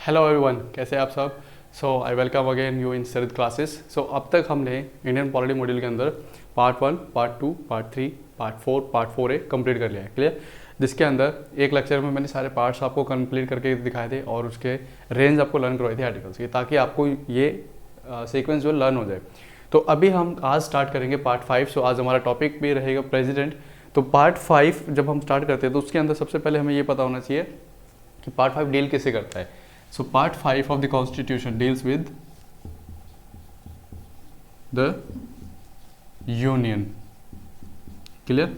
Hello everyone, कैसे हैं आप सब। So I welcome again you in Sharad classes. So अब तक हमने इंडियन पॉलिटी मॉड्यूल के अंदर part 1, part 2, part 3, part 4 complete कर लिया है। क्लियर। जिसके अंदर एक लेक्चर में मैंने सारे पार्ट्स आपको कंप्लीट करके दिखाए थे और उसके रेंज आपको लर्न करवाई थी आर्टिकल्स की, ताकि आपको ये सीक्वेंस जो लर्न हो जाए। तो अभी हम आज स्टार्ट करेंगे पार्ट 5। सो आज हमारा टॉपिक भी रहेगा प्रेसिडेंट। तो पार्ट 5 जब हम स्टार्ट करते हैं तो उसके अंदर सबसे पहले हमें ये पता होना चाहिए कि पार्ट 5 डील किससे करता है। So part 5 of the constitution deals with the union. Clear.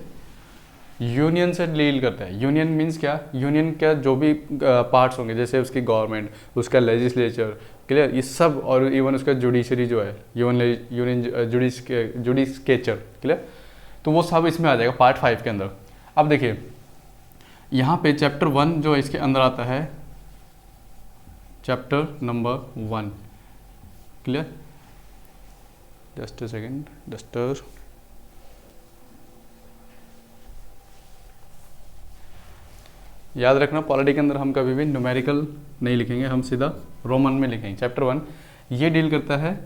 Union से डील करता है। यूनियन मीन्स क्या, यूनियन का जो भी पार्ट्स होंगे, जैसे उसकी गवर्नमेंट, उसका लेजिस्लेचर, क्लियर, ये सब, और इवन उसका जुडिशरी जो है, यूनियन जुडिस्केचर, क्लियर। तो वो सब इसमें आ जाएगा पार्ट 5 के अंदर। अब देखिए यहाँ पे चैप्टर 1 जो इसके अंदर आता है, chapter number 1, clear. Just a second, duster. याद रखना पॉलिटी के अंदर हम कभी भी न्यूमेरिकल नहीं लिखेंगे, हम सीधा रोमन में लिखेंगे। चैप्टर 1 ये डील करता है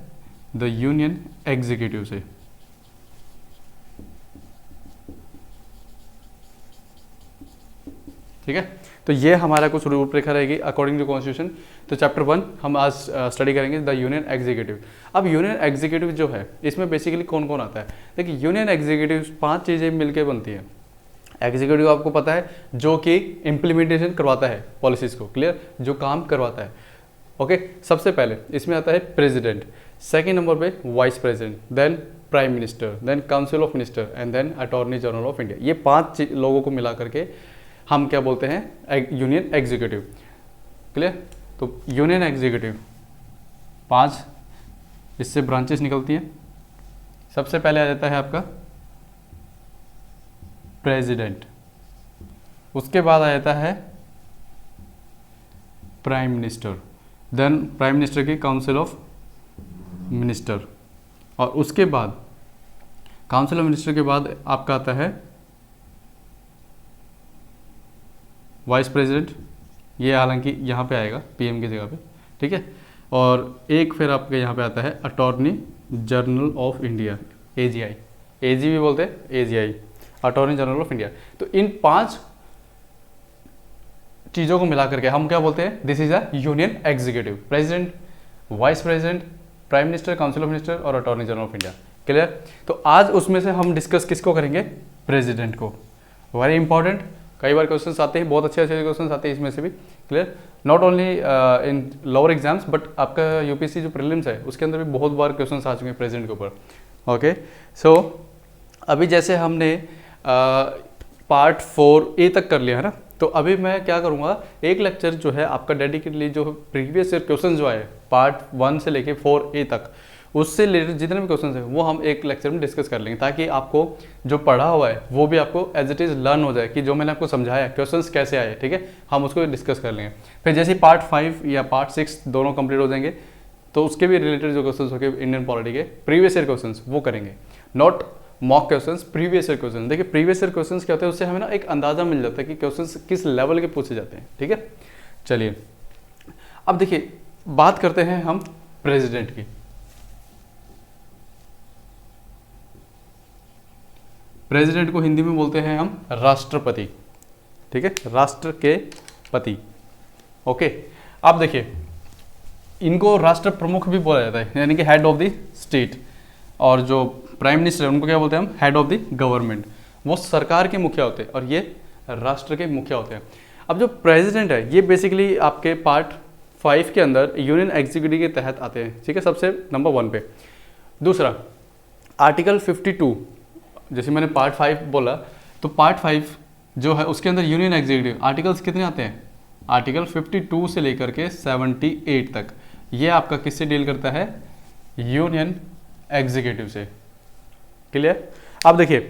द यूनियन एग्जीक्यूटिव से। ठीक है, तो ये हमारा कुछ रूपरेखा रहेगी अकॉर्डिंग टू कॉन्स्टिट्यूशन। तो चैप्टर 1 हम आज स्टडी करेंगे द यूनियन एग्जीक्यूटिव। अब यूनियन एग्जीक्यूटिव जो है इसमें बेसिकली कौन कौन आता है। देखिए यूनियन एग्जीक्यूटिव 5 चीज़ें मिलकर बनती है। एग्जीक्यूटिव आपको पता है जो कि इम्प्लीमेंटेशन करवाता है पॉलिसीज़ को, क्लियर, जो काम करवाता है। ओके, सबसे पहले इसमें आता है प्रेसिडेंट, सेकेंड नंबर पे vice president, then prime minister, then council of minister and then attorney general of India. ये 5 लोगों को मिला करके हम क्या बोलते हैं, यूनियन एग्जीक्यूटिव, क्लियर। तो यूनियन एग्जीक्यूटिव 5 इससे ब्रांचेस निकलती हैं। सबसे पहले आ जाता है आपका प्रेसिडेंट, उसके बाद आ जाता है prime minister, then prime minister की काउंसिल ऑफ मिनिस्टर, और उसके बाद काउंसिल ऑफ मिनिस्टर के बाद आपका आता है वाइस प्रेसिडेंट। ये हालांकि यहाँ पे आएगा पीएम की जगह पे, ठीक है। और एक फिर आपके यहाँ पे आता है attorney general of India, AGI, AG भी बोलते हैं, AGI, attorney general of India. तो इन 5 चीज़ों को मिला करके हम क्या बोलते हैं, this is a union executive. President, vice president, prime minister, council of minister और attorney general of India, clear. तो आज उसमें से हम डिस्कस किसको करेंगे, प्रेसिडेंट को। वेरी इंपॉर्टेंट, कई बार क्वेश्चंस आते हैं, बहुत अच्छे अच्छे क्वेश्चंस आते हैं इसमें से भी, clear. Not only in lower exams but आपका यूपीएससी जो प्रीलिम्स है उसके अंदर भी बहुत बार क्वेश्चंस आ चुके हैं प्रेसिडेंट के ऊपर। ओके, सो अभी जैसे हमने पार्ट 4A तक कर लिया है ना, तो अभी मैं क्या करूँगा, एक लेक्चर जो है आपका डेडिकेटली जो प्रीवियस ईयर क्वेश्चन जो आए पार्ट 1 से लेके 4A तक, उससे रिलेटेड जितने भी क्वेश्चन हैं वो हम एक लेक्चर में डिस्कस कर लेंगे, ताकि आपको जो पढ़ा हुआ है वो भी आपको एज इट इज़ लर्न हो जाए कि जो मैंने आपको समझाया क्वेश्चंस कैसे आए, ठीक है, हम उसको डिस्कस कर लेंगे। फिर जैसे पार्ट 5 या पार्ट 6 दोनों कंप्लीट हो जाएंगे तो उसके भी रिलेटेड जो क्वेश्चन होंगे इंडियन पॉलिटी के प्रीवियस ईयर क्वेश्चन वो करेंगे, not mock questions, previous year question. देखिए प्रीवियस ईयर क्वेश्चंस क्या होते हैं, उससे हमें ना एक अंदाजा मिल जाता है कि क्वेश्चंस किस लेवल के पूछे जाते हैं, ठीक है। चलिए अब देखिए बात करते हैं हम प्रेसिडेंट की। प्रेसिडेंट को हिंदी में बोलते हैं हम राष्ट्रपति, ठीक है, राष्ट्र के पति। ओके, अब देखिए इनको राष्ट्र प्रमुख भी बोला जाता है, यानी कि हेड ऑफ द स्टेट। और जो प्राइम मिनिस्टर है उनको क्या बोलते हैं हम, हेड ऑफ द गवर्नमेंट। वो सरकार के मुखिया होते हैं और ये राष्ट्र के मुखिया होते हैं। अब जो प्रेसिडेंट है ये बेसिकली आपके पार्ट 5 के अंदर यूनियन एग्जीक्यूटिव के तहत आते हैं, ठीक है, सबसे नंबर 1 पे। दूसरा आर्टिकल 52, जैसे मैंने पार्ट 5 बोला, तो पार्ट 5 जो है उसके अंदर यूनियन एग्जीक्यूटिव आर्टिकल्स कितने आते हैं, आर्टिकल 52 से लेकर के 78 तक, ये आपका किससे डील करता है, यूनियन एग्जीक्यूटिव से, क्लियर। अब देखिए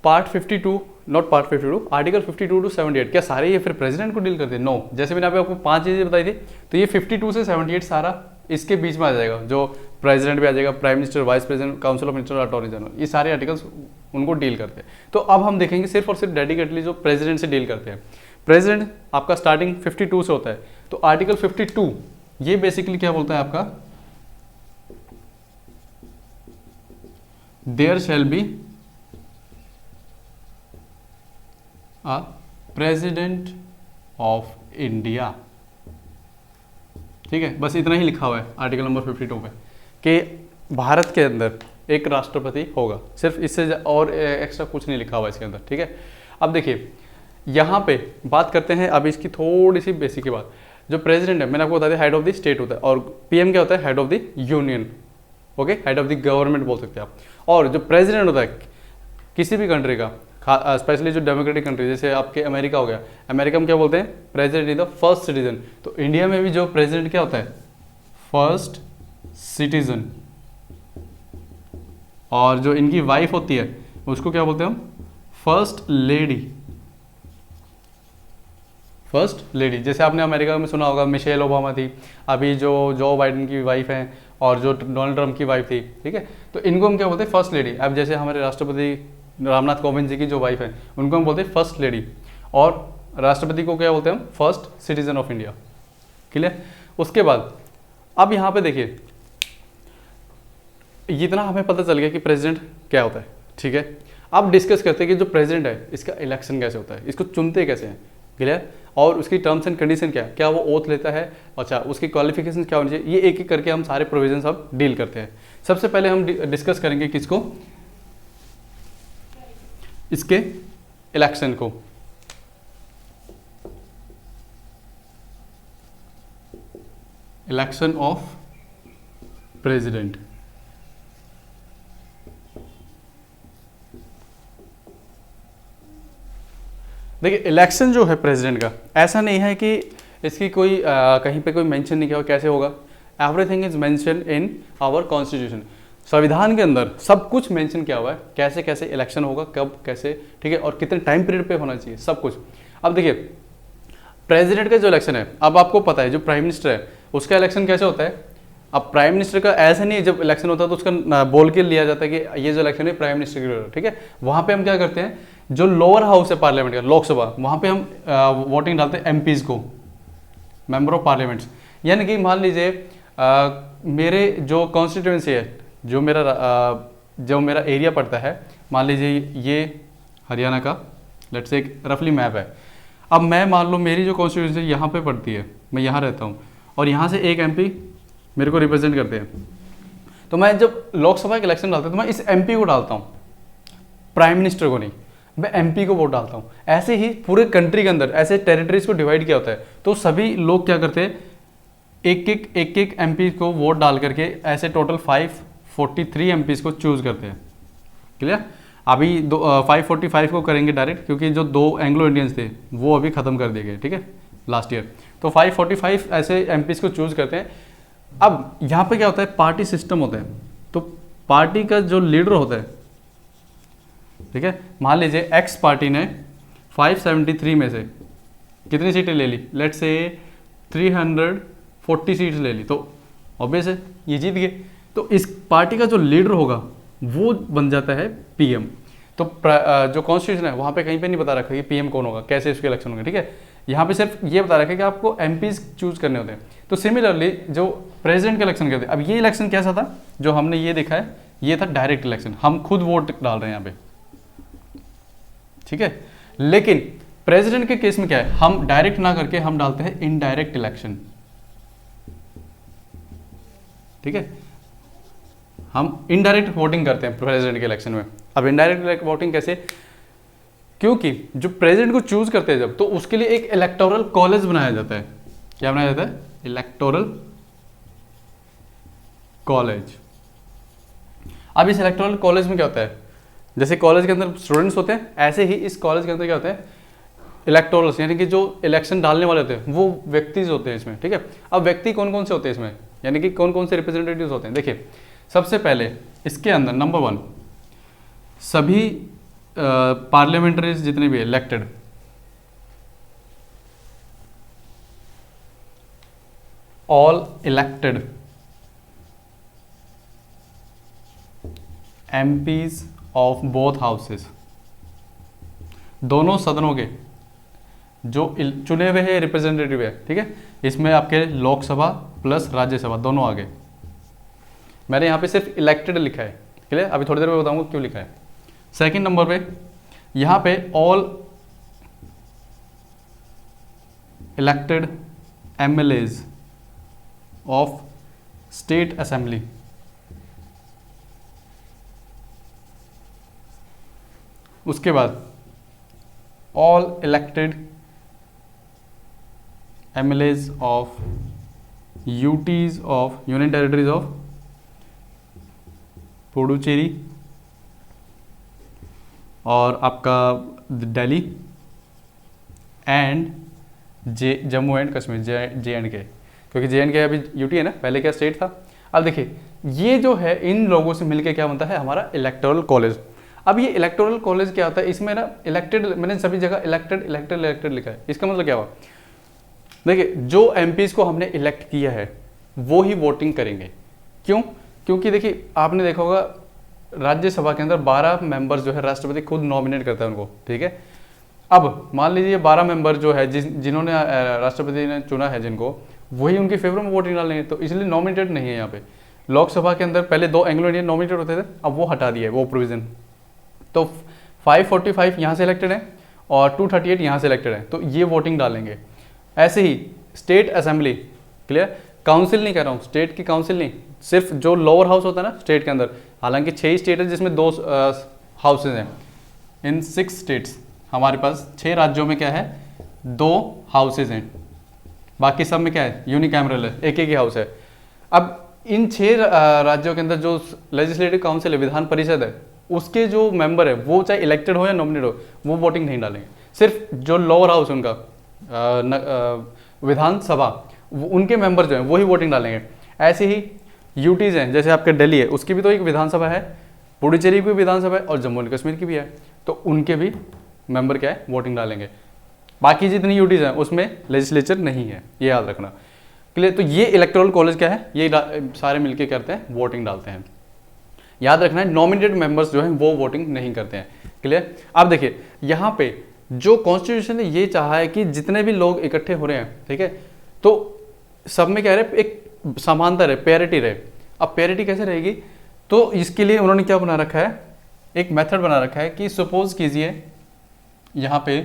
part 52, not part 52, article 52 to 78, क्या सारे ये फिर प्रेसिडेंट को डील करते हैं, नो। जैसे मैंने आपको 5 चीज़ें बताई थी, तो ये 52 से 78 सारा इसके बीच में आ जाएगा, जो प्रेसिडेंट भी आ जाएगा, prime minister, vice president, council of minister, attorney general, ये सारे आर्टिकल्स उनको डील करते हैं। तो अब हम देखेंगे सिर्फ और सिर्फ डेडिकेटली जो प्रेसिडेंट से डील करते हैं। प्रेसिडेंट आपका स्टार्टिंग 52 से होता है, तो आर्टिकल 52 ये बेसिकली क्या बोलता है आपका, there shall be a president of India. ठीक है, बस इतना ही लिखा हुआ है आर्टिकल नंबर 52 पे कि भारत के अंदर एक राष्ट्रपति होगा, सिर्फ इससे और एक्स्ट्रा कुछ नहीं लिखा हुआ इसके अंदर। ठीक है, अब देखिए यहाँ पे बात करते हैं अब इसकी थोड़ी सी बेसिक की बात। जो प्रेसिडेंट है मैंने आपको बता दिया हेड ऑफ द स्टेट होता है, और पीएम क्या होता है, head of the union. Okay, head of the government बोल सकते हैं आप। और जो प्रेसिडेंट होता है किसी भी कंट्री का, स्पेशली जो डेमोक्रेटिक कंट्री जैसे आपके अमेरिका हो गया, अमेरिका में क्या बोलते हैं, president is the first citizen. तो इंडिया में भी जो प्रेसिडेंट क्या होता है, फर्स्ट सिटीजन। और जो इनकी वाइफ होती है उसको क्या बोलते हैं हम, फर्स्ट लेडी। फर्स्ट लेडी, जैसे आपने अमेरिका में सुना होगा मिशेल ओबामा थी, अभी जो जो बाइडेन की वाइफ हैं, और जो डोनाल्ड ट्रंप की वाइफ थी। ठीक है, तो इनको हम क्या बोलते हैं, फर्स्ट लेडी। अब जैसे हमारे राष्ट्रपति रामनाथ कोविंद जी की जो वाइफ है उनको हम बोलते हैं फर्स्ट लेडी, और राष्ट्रपति को क्या बोलते हैं हम, first citizen of India. Clear. उसके बाद अब यहाँ पे देखिए इतना हमें पता चल गया कि प्रेसिडेंट क्या होता है। ठीक है, अब डिस्कस करते हैं कि जो प्रेसिडेंट है इसका इलेक्शन कैसे होता है, इसको चुनते कैसे हैं। क्लियर। और उसकी टर्म्स एंड कंडीशन क्या है, क्या वो ओथ लेता है, अच्छा उसकी क्वालिफिकेशन क्या होनी चाहिए, ये एक एक करके हम सारे प्रोविजंस अब डील करते हैं। सबसे पहले हम डिस्कस करेंगे किसको, इसके इलेक्शन को। Election of president. देखिए इलेक्शन जो है प्रेसिडेंट का, ऐसा नहीं है कि इसकी कोई कहीं पे कोई मेंशन नहीं किया हो कैसे होगा। Everything is mention in our constitution. संविधान के अंदर सब कुछ मेंशन किया हुआ है, कैसे कैसे इलेक्शन होगा, कब कैसे, ठीक है, और कितने टाइम पीरियड पे होना चाहिए, सब कुछ। अब देखिए प्रेसिडेंट का जो इलेक्शन है, अब आपको पता है जो प्राइम मिनिस्टर है उसका इलेक्शन कैसे होता है। अब प्राइम मिनिस्टर का ऐसा नहीं है, जब इलेक्शन होता है तो उसका बोल के लिया जाता है कि ये जो इलेक्शन है प्राइम मिनिस्टर के लिए। ठीक है, वहाँ पे हम क्या करते हैं, जो लोअर हाउस है पार्लियामेंट का, लोकसभा, वहाँ पे हम वोटिंग डालते हैं एमपीज को, मेंबर ऑफ पार्लियामेंट्स। यानी कि मान लीजिए मेरे जो कॉन्स्टिट्यूंसी है, जो मेरा एरिया पड़ता है, मान लीजिए ये हरियाणा का लेट्स से एक रफली मैप है। अब मैं मान लो मेरी जो कॉन्स्टिट्यूंसी यहाँ पे पड़ती है, मैं यहाँ रहता हूँ, और यहाँ से एक एमपी मेरे को रिप्रेजेंट करते हैं, तो मैं जब लोकसभा के इलेक्शन डालता हूँ तो मैं इस एमपी को डालता हूँ, प्राइम मिनिस्टर को नहीं, मैं एमपी को वोट डालता हूँ। ऐसे ही पूरे कंट्री के अंदर ऐसे टेरिटरीज को डिवाइड किया होता है, तो सभी लोग क्या करते हैं, एक एक एमपी को वोट डाल करके ऐसे टोटल 543 एमपीज को चूज करते हैं। क्लियर। अभी 545 को करेंगे डायरेक्ट, क्योंकि जो 2 एंग्लो इंडियंस थे वो अभी खत्म कर दिए गए। ठीक है, लास्ट ईयर। तो 545 ऐसे एमपीज को चूज करते हैं। अब यहाँ पे क्या होता है, पार्टी सिस्टम होता है, तो पार्टी का जो लीडर होता है, ठीक है, मान लीजिए एक्स पार्टी ने 573 में से कितनी सीटें ले ली, लेट्स से 340 सीट्स ले ली, तो ऑब्वियस है ये जीत गए। तो इस पार्टी का जो लीडर होगा वो बन जाता है पीएम। तो जो कॉन्स्टिट्यूशन है वहाँ पे कहीं पे नहीं बता रखा कि पीएम कौन होगा, कैसे उसके इलेक्शन होंगे। ठीक है, यहाँ पे सिर्फ ये बता रखा है कि आपको एमपीज चूज करने होते हैं। तो सिमिलरली जो प्रेसिडेंट के इलेक्शन करते हैं, अब ये इलेक्शन कैसा था जो हमने ये देखा है, ये था डायरेक्ट इलेक्शन, हम खुद वोट डाल रहे हैं यहाँ पे। ठीक है, लेकिन प्रेसिडेंट के केस में क्या है, हम डायरेक्ट ना करके हम डालते हैं इनडायरेक्ट इलेक्शन। ठीक है, हम इनडायरेक्ट वोटिंग करते हैं प्रेसिडेंट के इलेक्शन में। अब इनडायरेक्ट वोटिंग कैसे, क्योंकि जो प्रेसिडेंट को चूज करते हैं जब, तो उसके लिए एक इलेक्टोरल कॉलेज बनाया जाता है। क्या बनाया जाता है, इलेक्टोरल कॉलेज। अब इस इलेक्टोरल कॉलेज में क्या होता है, जैसे कॉलेज के अंदर स्टूडेंट्स होते हैं, ऐसे ही इस कॉलेज के अंदर क्या होता है, इलेक्टोरल्स, यानी कि जो इलेक्शन डालने वाले होते हैं वो व्यक्ति होते हैं इसमें। ठीक है, अब व्यक्ति कौन कौन से होते हैं इसमें, यानी कि कौन कौन से रिप्रेजेंटेटिव्स होते हैं। देखिए सबसे पहले इसके अंदर नंबर 1 सभी पार्लियामेंट्रीज जितने भी elected, all elected MPs of both houses, दोनों सदनों के जो चुने हुए हैं रिप्रेजेंटेटिव है, ठीक है, इसमें आपके लोकसभा प्लस राज्यसभा दोनों आ गए। मैंने यहाँ पे सिर्फ इलेक्टेड लिखा है, क्लियर, अभी थोड़ी देर में बताऊंगा क्यों लिखा है। सेकंड नंबर पे यहाँ पे all elected MLAs of state assembly, उसके बाद all elected MLAs of UTs of union territories of Puducherry और आपका Delhi and Jammu and Kashmir JNK, क्योंकि JNK अभी UT है ना, पहले क्या स्टेट था। अब देखिए ये जो है इन लोगों से मिलके क्या बनता है हमारा इलेक्टोरल कॉलेज। अब ये इलेक्टोरल कॉलेज क्या होता है, इसमें ना इलेक्टेड, मैंने सभी जगह इलेक्टेड इलेक्टेड इलेक्टेड लिखा है, इसका मतलब क्या हुआ, देखिए जो MPs को हमने इलेक्ट किया है वो ही वोटिंग करेंगे। क्यों? क्योंकि देखिए आपने देखा होगा राज्यसभा के अंदर 12 मेंबर्स जो है राष्ट्रपति खुद नॉमिनेट करता है उनको, ठीक है। अब मान लीजिए 12 मेंबर जो है जिन्होंने राष्ट्रपति ने चुना है जिनको, वही उनके फेवर में वोटिंग डालेंगे, तो इसलिए नॉमिनेटेड नहीं है यहाँ पे। लोकसभा के अंदर पहले 2 एंग्लो इंडियन नॉमिनेटेड होते थे, अब वो हटा दिया है वो प्रोविजन, तो 545 यहाँ से इलेक्टेड है और 238 यहाँ से इलेक्टेड है, तो ये वोटिंग डालेंगे। ऐसे ही स्टेट असेंबली, क्लियर, काउंसिल नहीं कह रहा हूँ, स्टेट की काउंसिल नहीं, सिर्फ जो लोअर हाउस होता है ना स्टेट के अंदर, हालांकि 6 स्टेट है जिसमें 2 हाउसेज हैं। इन 6 स्टेट्स हमारे पास 6 राज्यों में क्या है 2 हाउसेज हैं, बाकी सब में क्या है यूनिकैमरल है, एक ही हाउस है। अब इन 6 राज्यों के अंदर जो लेजिस्लेटिव काउंसिल है, विधान परिषद है, उसके जो मेंबर है वो चाहे इलेक्टेड हो या नॉमिनेट हो, वो वोटिंग नहीं डालेंगे। सिर्फ जो लोअर हाउस उनका विधानसभा, उनके मेंबर जो हैं वही वोटिंग डालेंगे। ऐसे ही यूटीज हैं, जैसे आपके दिल्ली है उसकी भी तो एक विधानसभा है, पुडुचेरी की भी विधानसभा है और जम्मू एंड कश्मीर की भी है, तो उनके भी मेंबर क्या है वोटिंग डालेंगे। बाकी जितनी यूटीज हैं उसमें लेजिस्लेचर नहीं है, ये याद रखना, क्लियर। तो ये इलेक्टोरल कॉलेज क्या है, ये सारे मिलके करते हैं वोटिंग डालते हैं। याद रखना है नॉमिनेटेड मेंबर्स जो हैं वो वोटिंग नहीं करते हैं, क्लियर। अब देखिए यहाँ पे जो कॉन्स्टिट्यूशन ने ये चाहा है कि जितने भी लोग इकट्ठे हो रहे हैं, ठीक है, तो सब में क्या रहे, एक समानता रहे, पैरिटी रहे। अब पैरिटी कैसे रहेगी, तो इसके लिए उन्होंने क्या बना रखा है, एक मेथड बना रखा है कि सपोज कीजिए यहाँ पे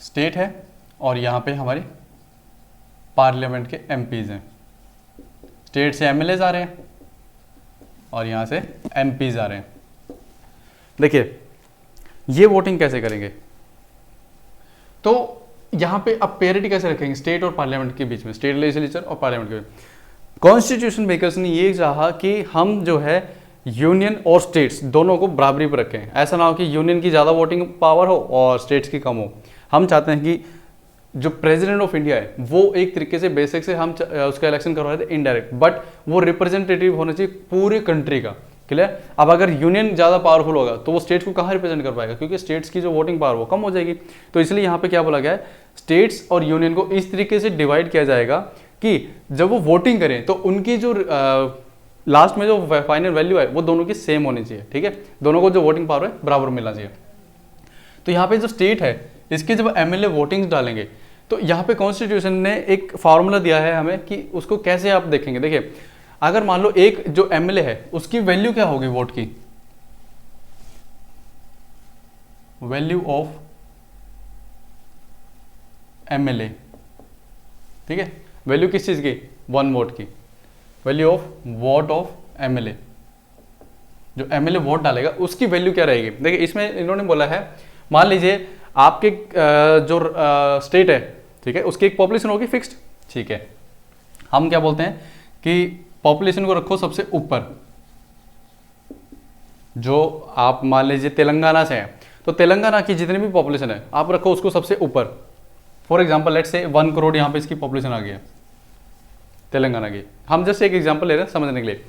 स्टेट है और यहाँ पे हमारे पार्लियामेंट के MPs हैं, स्टेट से MLAs आ रहे हैं और यहाँ से MPs आ रहे हैं। देखिए ये वोटिंग कैसे करेंगे, तो यहाँ पे अब पेरिटी कैसे रखेंगे स्टेट और पार्लियामेंट के बीच में, स्टेट लेजिस्लेचर और पार्लियामेंट के बीच। कॉन्स्टिट्यूशन मेकर्स ने ये चाहा कि हम जो है यूनियन और स्टेट्स दोनों को बराबरी पर रखें, ऐसा ना हो कि यूनियन की ज़्यादा वोटिंग पावर हो और स्टेट्स की कम हो। हम चाहते हैं कि जो प्रेसिडेंट ऑफ इंडिया है वो एक तरीके से बेसिक से हम उसका इलेक्शन करवा रहे थे इनडायरेक्ट, बट वो रिप्रेजेंटेटिव होना चाहिए पूरे कंट्री का, क्लियर। अब अगर यूनियन ज़्यादा पावरफुल होगा तो वो स्टेट्स को कहाँ रिप्रेजेंट कर पाएगा, क्योंकि स्टेट्स की जो वोटिंग पावर वो कम हो जाएगी। तो इसलिए यहाँ पे क्या बोला गया है, स्टेट्स और यूनियन को इस तरीके से डिवाइड किया जाएगा कि जब वो वोटिंग करें तो उनकी जो लास्ट में जो फाइनल वैल्यू है वो दोनों की सेम होनी चाहिए, ठीक है, दोनों को जो वोटिंग पावर है बराबर मिलना चाहिए। तो यहाँ पे जो स्टेट है इसके जब MLA वोटिंग्स डालेंगे तो यहाँ पे कॉन्स्टिट्यूशन ने एक फार्मूला दिया है हमें कि उसको कैसे आप देखेंगे। देखिए अगर मान लो एक जो MLA है उसकी वैल्यू क्या होगी, वोट की वैल्यू ऑफ MLA, ठीक है, वैल्यू किस चीज की, 1 वोट की, value of vote of MLA, जो MLA वोट डालेगा उसकी वैल्यू क्या रहेगी। देखिए इसमें इन्होंने बोला है, मान लीजिए आपके जो स्टेट है, ठीक है, उसकी एक पॉपुलेशन होगी फिक्स्ड, ठीक है, हम क्या बोलते हैं कि पॉपुलेशन को रखो सबसे ऊपर। जो आप मान लीजिए तेलंगाना से है तो तेलंगाना की जितनी भी पॉपुलेशन है आप रखो उसको सबसे ऊपर। For example let's say 1 crore यहाँ पे इसकी पॉपुलेशन आ गई है तेलंगाना की, हम जस्ट एक एग्जांपल ले रहे हैं समझने के लिए।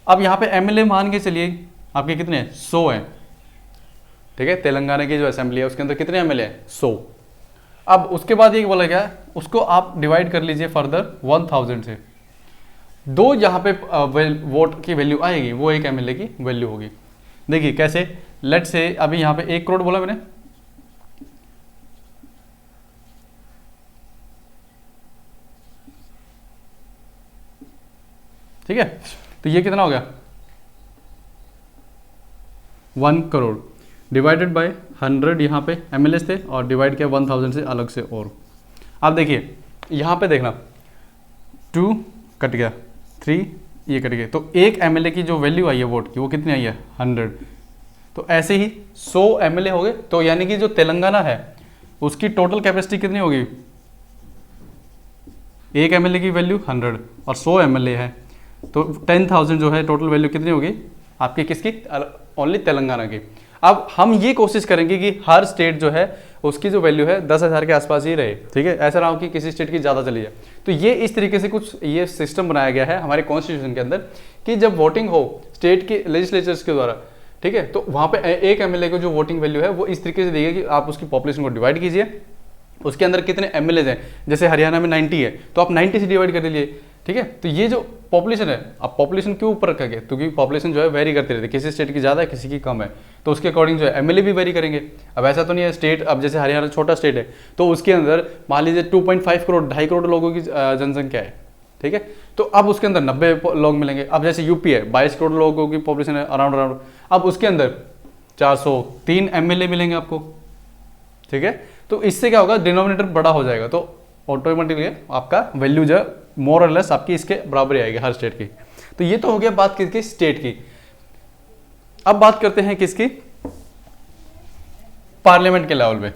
अब यहाँ पे MLA मान के चलिए आपके कितने 100 है, ठीक है, तेलंगाना की जो असेंबली है उसके अंदर कितने MLA है 100। अब उसके बाद ये बोला गया उसको आप डिवाइड कर लीजिए फर्दर 1000 से, 2 यहाँ पे वोट की वैल्यू आएगी, वो एक MLA की वैल्यू होगी। देखिए कैसे, लेट से अभी यहाँ पे 1 करोड़ बोला मैंने, ठीक है, तो ये कितना हो गया 1 करोड़ डिवाइडेड बाय 100, यहाँ पे एमएलए थे और डिवाइड किया 1000 से अलग से। और अब देखिए यहाँ पे देखना 2 कट गया, 3 ये कट गया, तो एक एमएलए की जो वैल्यू आई है वोट की वो कितनी आई है 100। तो ऐसे ही 100 एमएलए हो गए, तो यानी कि जो तेलंगाना है उसकी टोटल कैपेसिटी कितनी होगी, एक एमएलए की वैल्यू 100 और 100 एमएलए है, तो 10,000 जो है टोटल वैल्यू कितनी होगी आपकी, किसकी, ओनली तेलंगाना की। अब हम ये कोशिश करेंगे कि हर स्टेट जो है उसकी जो वैल्यू है 10,000 के आसपास ही रहे, ठीक है, ऐसा ना हो कि किसी स्टेट की ज़्यादा चली जाए। तो ये इस तरीके से कुछ ये सिस्टम बनाया गया है हमारे कॉन्स्टिट्यूशन के अंदर कि जब वोटिंग हो स्टेट के लेजिस्लेचर्स के द्वारा, ठीक है, तो वहाँ पे एक एमएलए को जो वोटिंग वैल्यू है वो इस तरीके से देगी कि आप उसकी पॉपुलेशन को डिवाइड कीजिए, उसके अंदर कितने एमएलए हैं, जैसे हरियाणा में 90 है तो आप 90 से डिवाइड कर दीजिए, ठीक है। तो ये जो पॉपुलेशन है, अब पॉपुलेशन क्यों ऊपर रखा गया, क्योंकि पॉपुलेशन जो है वेरी करती रहती है, किसी स्टेट की ज़्यादा है किसी की कम है, तो उसके अकॉर्डिंग जो है एमएलए भी वेरी करेंगे। अब ऐसा तो नहीं है स्टेट, अब जैसे हरियाणा छोटा स्टेट है तो उसके अंदर मान लीजिए 2.5 करोड़ 2.5 करोड़ लोगों की जनसंख्या है, ठीक है, तो अब उसके अंदर 90 लोग मिलेंगे। अब जैसे यूपी है 22 करोड़ लोगों की पॉपुलेशन है अराउंड, अब उसके अंदर 403 एमएलए मिलेंगे आपको, ठीक है। तो इससे क्या होगा, डिनोमिनेटर बड़ा हो जाएगा, तो ऑटोमेटिकली आपका वैल्यू जो मोर और लेस आपकी इसके बराबर ही आएगी हर स्टेट की। तो ये तो हो गया बात किसकी, स्टेट की। अब बात करते हैं किसकी, पार्लियामेंट के लेवल पे।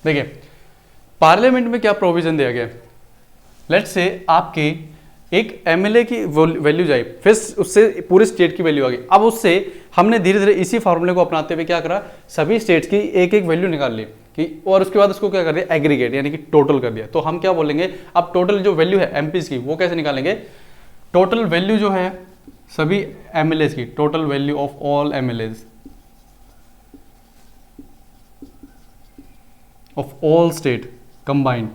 देखिए पार्लियामेंट में क्या प्रोविजन दिया गया, लेट्स से आपकी एक एमएलए की वैल्यू जाए, फिर उससे पूरे स्टेट की वैल्यू आ गई। अब उससे हमने धीरे धीरे इसी फॉर्मूले को अपनाते हुए क्या करा, सभी स्टेट्स की एक एक वैल्यू निकाल ली कि, और उसके बाद उसको क्या कर दिया, एग्रीगेट यानी कि टोटल कर दिया। तो हम क्या बोलेंगे, अब टोटल जो वैल्यू है एमपीज की वो कैसे निकालेंगे, टोटल वैल्यू जो है सभी एमएलएज की, total value of all MLAs of all state combined,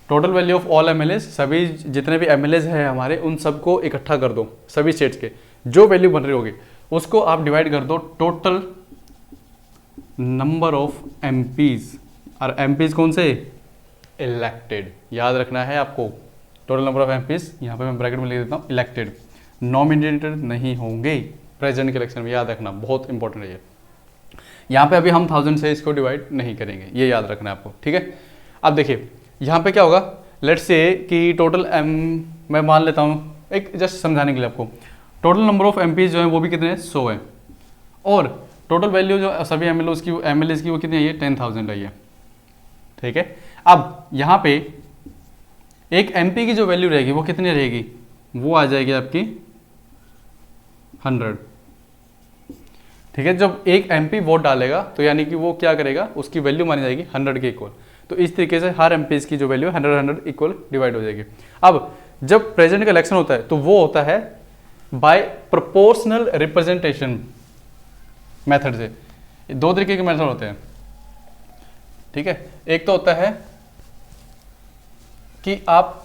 total value of all MLA, सभी जितने भी एमएलए हैं हमारे उन सबको इकट्ठा कर दो, सभी स्टेट्स के जो वैल्यू बन रही होगी उसको आप डिवाइड कर दो टोटल नंबर ऑफ एमपीज, और एमपीज कौन से, इलेक्टेड, याद रखना है आपको, टोटल नंबर ऑफ एमपीज, यहाँ पे मैं ब्रैकेट में लिख देता हूँ इलेक्टेड, नॉमिनेटेड नहीं होंगे प्रेसिडेंट के इलेक्शन में, याद रखना बहुत इंपॉर्टेंट है ये। यहाँ पे अभी हम 1000 से इसको डिवाइड नहीं करेंगे, ये याद रखना है आपको, ठीक है। अब देखिए यहाँ पे क्या होगा, लेट्स से कि टोटल मैं मान लेता हूँ एक जस्ट समझाने के लिए आपको, टोटल नंबर ऑफ एमपीज जो है वो भी कितने हैं 100 है, और टोटल वैल्यू जो सभी एमएलएज की वो कितनी आई है 10,000 आई है, ठीक है। अब यहाँ पे एक एमपी की जो वैल्यू रहेगी वो कितनी रहेगी, वो आ जाएगी आपकी 100, ठीक है। जब एक एमपी वोट डालेगा तो यानी कि वो क्या करेगा, उसकी वैल्यू मानी जाएगी 100 के इक्वल, तो इस तरीके से हर एमपीज की जो वैल्यू 100 इक्वल डिवाइड हो जाएगी। अब जब प्रेसिडेंट का इलेक्शन होता है तो वो होता है बाय प्रोपोर्शनल रिप्रेजेंटेशन मेथड से। दो तरीके के मेथड होते हैं, ठीक है। एक तो होता है कि आप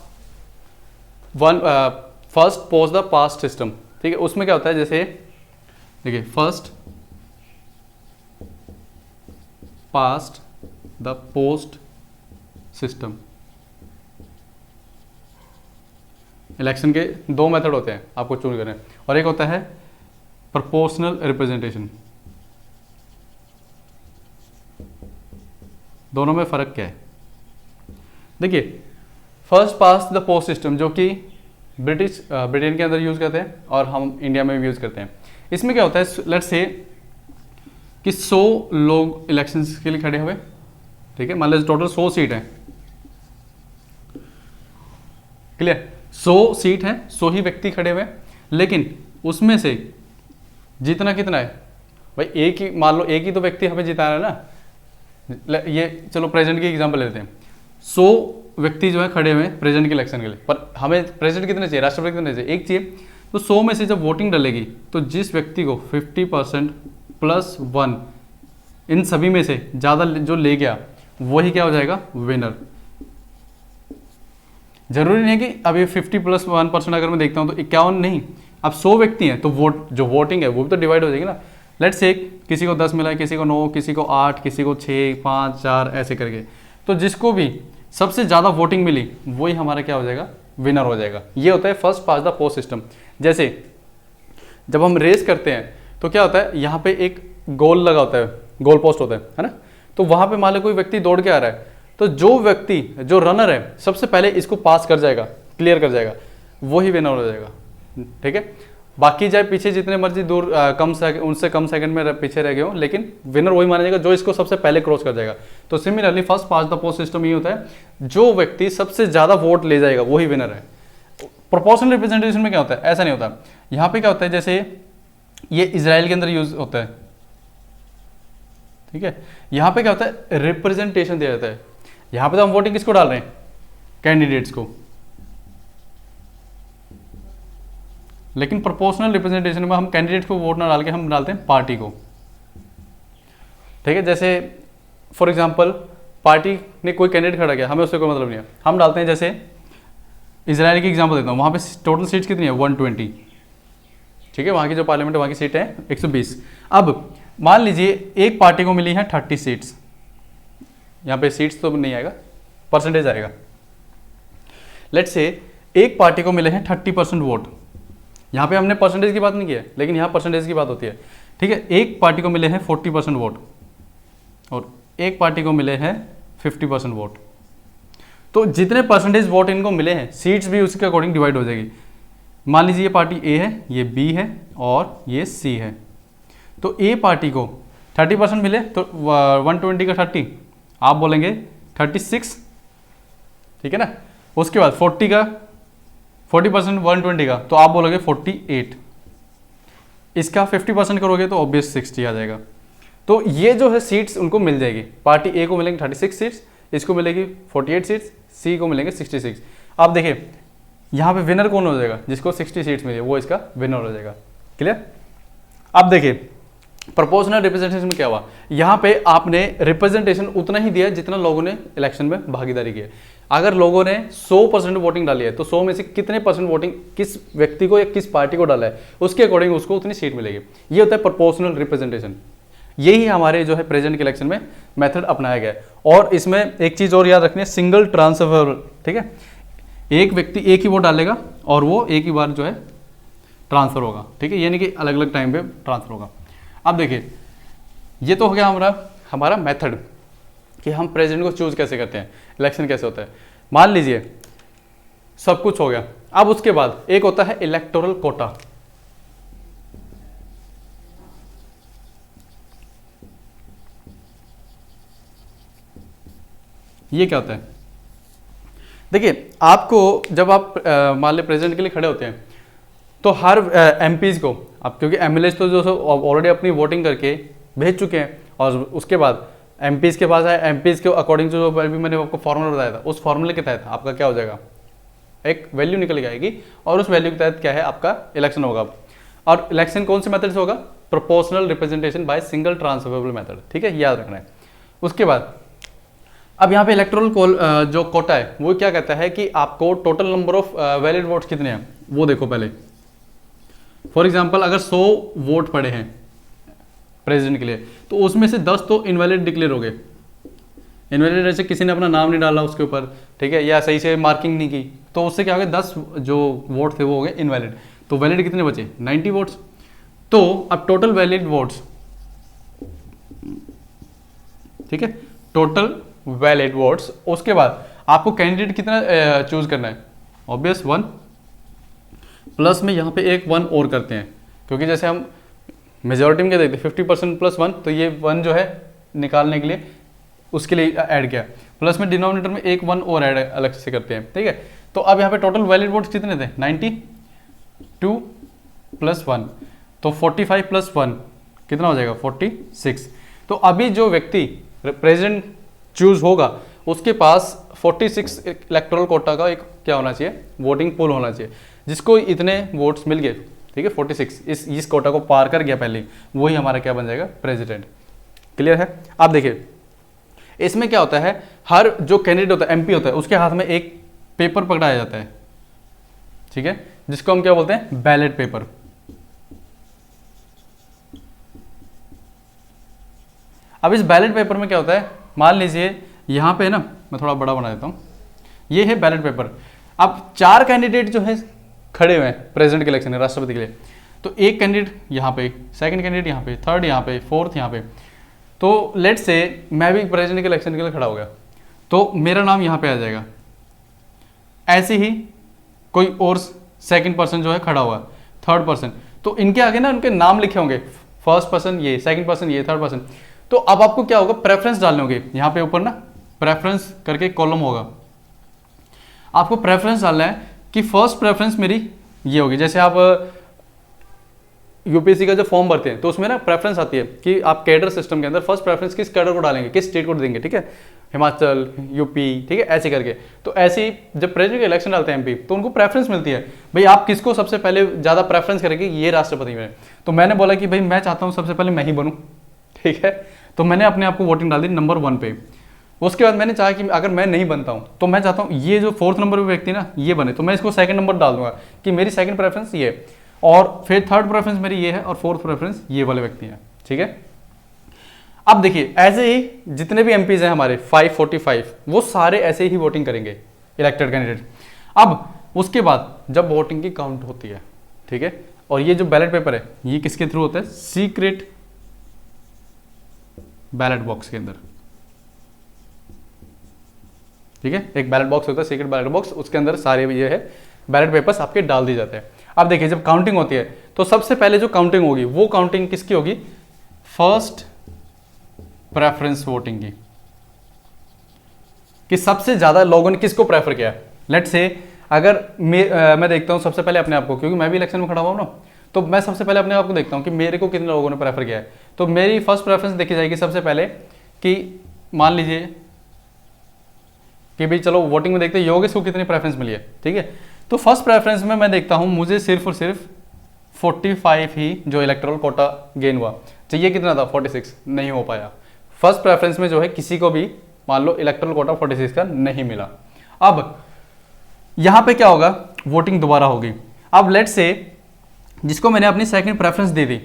first post the past system, ठीक है, उसमें क्या होता है, जैसे देखिए first past the post system, election के दो मेथड होते हैं आपको चूज करने, और एक होता है प्रोपोर्शनल रिप्रेजेंटेशन। दोनों में फर्क क्या है, देखिए first past the post system जो कि ब्रिटेन के अंदर यूज करते हैं और हम इंडिया में भी यूज करते हैं। इसमें क्या होता है, लेट्स से कि 100 लोग इलेक्शंस के लिए खड़े हुए, ठीक है, मान लीजिए टोटल 100 सीट है, क्लियर, 100 सीट है, 100 ही व्यक्ति खड़े हुए, लेकिन उसमें से जीतना कितना है भाई, एक ही मान लो, एक ही तो व्यक्ति हमें जिताना है ना। ये चलो प्रेसिडेंट की एग्जांपल लेते हैं, 100 व्यक्ति जो है खड़े हुए प्रेसिडेंट के इलेक्शन के लिए, पर हमें प्रेसिडेंट कितने चाहिए, राष्ट्रपति कितने चाहिए, एक चाहिए। तो 100 में से जब वोटिंग डलेगी तो जिस व्यक्ति को 50% + 1 इन सभी में से ज़्यादा जो ले गया वही क्या हो जाएगा, विनर। जरूरी नहीं है कि अब ये 50 + 1% अगर मैं देखता हूँ तो 51 नहीं, अब 100 व्यक्ति हैं तो जो वोटिंग है वो भी तो डिवाइड हो जाएगी ना, लेट्स से किसी को 10 मिला है, किसी को 9, किसी को 8, किसी को 6, 5, 4 ऐसे करके, तो जिसको भी सबसे ज़्यादा वोटिंग मिली वही हमारा क्या हो जाएगा, विनर हो जाएगा। ये होता है first past the post system. जैसे जब हम रेस करते हैं तो क्या होता है, यहाँ पे एक गोल लगा होता है, गोल पोस्ट होता है ना, तो वहाँ पे मान लो कोई व्यक्ति दौड़ के आ रहा है, तो जो व्यक्ति, जो रनर है, सबसे पहले इसको पास कर जाएगा, क्लियर कर जाएगा, वही विनर हो जाएगा। ठीक है, बाकी चाहे पीछे जितने मर्जी दूर उनसे कम सेकंड में पीछे रह गए हो, लेकिन विनर वही माना जाएगा जो इसको सबसे पहले क्रॉस कर जाएगा। तो similarly first past the post system ये होता है, जो व्यक्ति सबसे ज्यादा वोट ले जाएगा वही विनर है। प्रोपोर्शनल रिप्रेजेंटेशन में क्या होता है, ऐसा नहीं होता। यहाँ पे क्या होता है, जैसे ये इजराइल के अंदर यूज होता है, ठीक है, यहाँ पे क्या होता है, रिप्रेजेंटेशन दिया जाता है। यहाँ पे तो हम वोटिंग किसको डाल रहे हैं, कैंडिडेट्स को, लेकिन प्रोपोर्शनल रिप्रेजेंटेशन में हम कैंडिडेट को वोट ना डाल के हम डालते हैं पार्टी को। ठीक है, जैसे फॉर एग्जांपल पार्टी ने कोई कैंडिडेट खड़ा किया, हमें उससे कोई मतलब नहीं है, हम डालते हैं, जैसे इजराइल की एग्जांपल देता हूँ, वहाँ पे टोटल सीट्स कितनी है, 120। ठीक है, वहाँ की जो पार्लियामेंट है वहाँ की सीट है 120। अब मान लीजिए एक पार्टी को मिली है 30 सीट्स, यहाँ पे सीट्स तो नहीं आएगा, परसेंटेज आएगा। लेट्स से एक पार्टी को मिले हैं 30% वोट, यहाँ पे हमने परसेंटेज की बात नहीं की है, लेकिन यहाँ परसेंटेज की बात होती है। ठीक है, एक पार्टी को मिले हैं 40% वोट और एक पार्टी को मिले हैं 50% वोट, तो जितने परसेंटेज वोट इनको मिले हैं, सीट्स भी उसके अकॉर्डिंग डिवाइड हो जाएगी। मान लीजिए ये पार्टी ए है, ये बी है और ये सी है, तो ए पार्टी को 30% मिले तो 120 का 30, आप बोलेंगे 36, ठीक है ना। उसके बाद 40% 120 का, तो आप बोलोगे 48। इसका 50% करोगे तो ऑब्वियस 60 आ जाएगा। तो ये जो है सीट्स उनको मिल जाएगी, पार्टी ए को मिलेंगे 36 सीट्स, इसको मिलेगी 48 सीट्स, सी को मिलेंगे 66। अब देखिए यहाँ पे विनर कौन हो जाएगा, जिसको 60 सीट्स मिली वो इसका विनर हो जाएगा। क्लियर। अब देखिए प्रोपोर्शनल रिप्रेजेंटेशन में क्या हुआ, यहाँ पे आपने रिप्रेजेंटेशन उतना ही दिया जितना लोगों ने इलेक्शन में भागीदारी की है। अगर लोगों ने 100% वोटिंग डाली है तो 100 में से कितने परसेंट वोटिंग किस व्यक्ति को या किस पार्टी को डाला है, उसके अकॉर्डिंग उसको उतनी सीट मिलेगी। ये होता है प्रोपोर्शनल रिप्रेजेंटेशन। यही हमारे जो है प्रेजेंट के इलेक्शन में मेथड अपनाया गया है। और इसमें एक चीज और याद रखनी है, सिंगल ट्रांसफर। ठीक है, एक व्यक्ति एक ही वोट डालेगा और वो एक ही बार जो है ट्रांसफर होगा। ठीक है, यानी कि अलग अलग टाइम पे ट्रांसफर होगा। अब देखिए ये तो हो गया हमारा मेथड कि हम प्रेसिडेंट को चूज कैसे करते हैं, इलेक्शन कैसे होता है। मान लीजिए सब कुछ हो गया, अब उसके बाद एक होता है इलेक्टोरल कोटा। ये क्या होता है, देखिए आपको जब आप मान लीजिए प्रेसिडेंट के लिए खड़े होते हैं तो हर एमपीज को, अब क्योंकि एमएलएज तो जो ऑलरेडी अपनी वोटिंग करके भेज चुके हैं, और उसके बाद एमपीज के पास आए, एमपीज के अकॉर्डिंग जो अभी मैंने आपको फॉर्मूला बताया था, उस फॉर्मूले के तहत आपका क्या हो जाएगा, एक वैल्यू निकल के आएगी, और उस वैल्यू के तहत क्या है आपका इलेक्शन होगा। और इलेक्शन कौन से मेथड से होगा, proportional representation by single transferable method. ठीक है, याद रखना है। उसके बाद अब यहाँ पे इलेक्टोरल जो कोटा है वो क्या कहता है कि आपको total number of valid votes कितने हैं वो देखो पहले। फॉर एग्जाम्पल अगर 100 वोट पड़े हैं प्रेसिडेंट के लिए, तो उसमें से 10 तो इनवैलिड डिक्लेयर हो गए। इनवैलिड जैसे किसी ने अपना नाम नहीं डाला उसके ऊपर, ठीक है, या सही से मार्किंग नहीं की, तो उससे क्या हो गया, 10 जो वोट थे वो हो गए इनवैलिड। तो वैलिड कितने बचे, 90 वोट्स। तो अब टोटल वैलिड वोट्स, ठीक है, टोटल वैलिड वोट्स, उसके बाद आपको कैंडिडेट कितना चूज करना है, ऑब्वियस 1, प्लस में यहाँ पे एक 1 और करते हैं, क्योंकि जैसे हम मेजोरिटी में क्या देखते हैं 50% प्लस 1, तो ये 1 जो है निकालने के लिए उसके लिए ऐड किया, प्लस में डिनोमिनेटर में एक 1 और ऐड अलग से करते हैं। ठीक है, तो अब यहाँ पे टोटल वैलिड वोट्स कितने थे, 92 प्लस 1, तो 45 प्लस 1 कितना हो जाएगा, 46। तो अभी जो व्यक्ति प्रेसिडेंट चूज होगा उसके पास 46 इलेक्टोरल कोटा का एक क्या होना चाहिए, वोटिंग पूल होना चाहिए, जिसको इतने वोट्स मिल गए, ठीक है, 46 इस कोटा को पार कर गया पहले, वही हमारा क्या बन जाएगा, प्रेसिडेंट। क्लियर है। अब देखिए इसमें क्या होता है, हर जो कैंडिडेट होता है, एमपी होता है, उसके हाथ में एक पेपर पकड़ाया जाता है, ठीक है, जिसको हम क्या बोलते हैं, बैलेट पेपर। अब इस बैलेट पेपर में क्या होता है, मान लीजिए यहाँ पे ना, मैं थोड़ा बड़ा बना देता हूँ, ये है बैलेट पेपर। अब 4 कैंडिडेट जो है खड़े हुए हैं प्रेसिडेंट के इलेक्शन में, राष्ट्रपति के लिए। तो एक कैंडिडेट यहाँ पे, सेकंड कैंडिडेट यहाँ पे, थर्ड यहाँ पे, फोर्थ यहाँ पे। तो लेट से मैं भी प्रेसिडेंट के इलेक्शन के लिए खड़ा हो गया, तो मेरा नाम यहाँ पे आ जाएगा। ऐसे ही कोई और सेकंड पर्सन जो है खड़ा हुआ, थर्ड पर्सन, तो इनके आगे ना उनके नाम लिखे होंगे, फर्स्ट पर्सन ये, सेकंड पर्सन ये, थर्ड पर्सन। तो अब आपको क्या होगा, प्रेफरेंस डालने होंगे। यहाँ पे ऊपर ना प्रेफरेंस करके कॉलम होगा, आपको प्रेफरेंस डालना है कि फर्स्ट प्रेफरेंस मेरी ये होगी। जैसे आप यूपीएससी का जो फॉर्म भरते हैं तो उसमें ना प्रेफरेंस आती है कि आप कैडर सिस्टम के अंदर फर्स्ट प्रेफरेंस किस कैडर को डालेंगे, किस स्टेट को देंगे, ठीक है, हिमाचल, यूपी, ठीक है, ऐसे करके। तो ऐसे ही जब प्रेसिडेंट के इलेक्शन डालते हैं एमपी, तो उनको प्रेफरेंस मिलती है, भाई आप किसको सबसे पहले ज़्यादा प्रेफरेंस करेंगे, ये राष्ट्रपति में। तो मैंने बोला कि भाई मैं चाहता हूँ सबसे पहले मैं ही बनूँ, ठीक है। तो मैंने अपने आप को वोटिंग डाल दी नंबर 1 पे। उसके बाद मैंने चाहा कि अगर मैं नहीं बनता हूँ तो मैं चाहता हूँ ये जो 4th नंबर पे व्यक्ति ना ये बने, तो मैं इसको सेकंड नंबर डाल दूंगा कि मेरी सेकंड प्रेफरेंस ये है, और फिर थर्ड प्रेफरेंस मेरी ये है, और फोर्थ प्रेफरेंस ये वाले व्यक्ति हैं, ठीक है। अब देखिए ऐसे ही जितने भी एमपीज हैं हमारे 545, वो सारे ऐसे ही वोटिंग करेंगे, इलेक्टेड कैंडिडेट। अब उसके बाद जब वोटिंग की काउंट होती है, ठीक है, और ये जो बैलेट पेपर है ये किसके थ्रू होता है, सीक्रेट बैलेट बॉक्स के अंदर, ठीक है। एक बैलेट बॉक्स होता है, सीक्रेट बैलेट बॉक्स, उसके अंदर सारे ये है बैलेट पेपर्स आपके डाल दिए जाते हैं। अब देखिए जब काउंटिंग होती है तो सबसे पहले जो काउंटिंग होगी वो काउंटिंग किसकी होगी, फर्स्ट प्रेफरेंस वोटिंग की, कि सबसे ज्यादा लोगों ने किसको प्रेफर किया। लेट्स से अगर मैं देखता हूं सबसे पहले अपने आप को, क्योंकि मैं भी इलेक्शन में खड़ा हुआ हूं ना, तो मैं सबसे पहले अपने आप को देखता हूं कि मेरे को कितने लोगों ने प्रेफर किया है। तो मेरी फर्स्ट प्रेफरेंस देखी जाएगी सबसे पहले कि मान लीजिए कि भाई चलो वोटिंग में देखते हैं योगेश को कितनी प्रेफरेंस मिली है, ठीक है। तो फर्स्ट प्रेफरेंस में मैं देखता हूं मुझे सिर्फ और सिर्फ 45 ही जो इलेक्टोरल कोटा गेन हुआ, चाहिए कितना था 46, नहीं हो पाया। फर्स्ट प्रेफरेंस में जो है किसी को भी मान लो इलेक्टोरल कोटा 46 का नहीं मिला। अब यहां पे क्या होगा, वोटिंग दोबारा होगी। अब लेट से जिसको मैंने अपनी सेकंड प्रेफरेंस दे दी,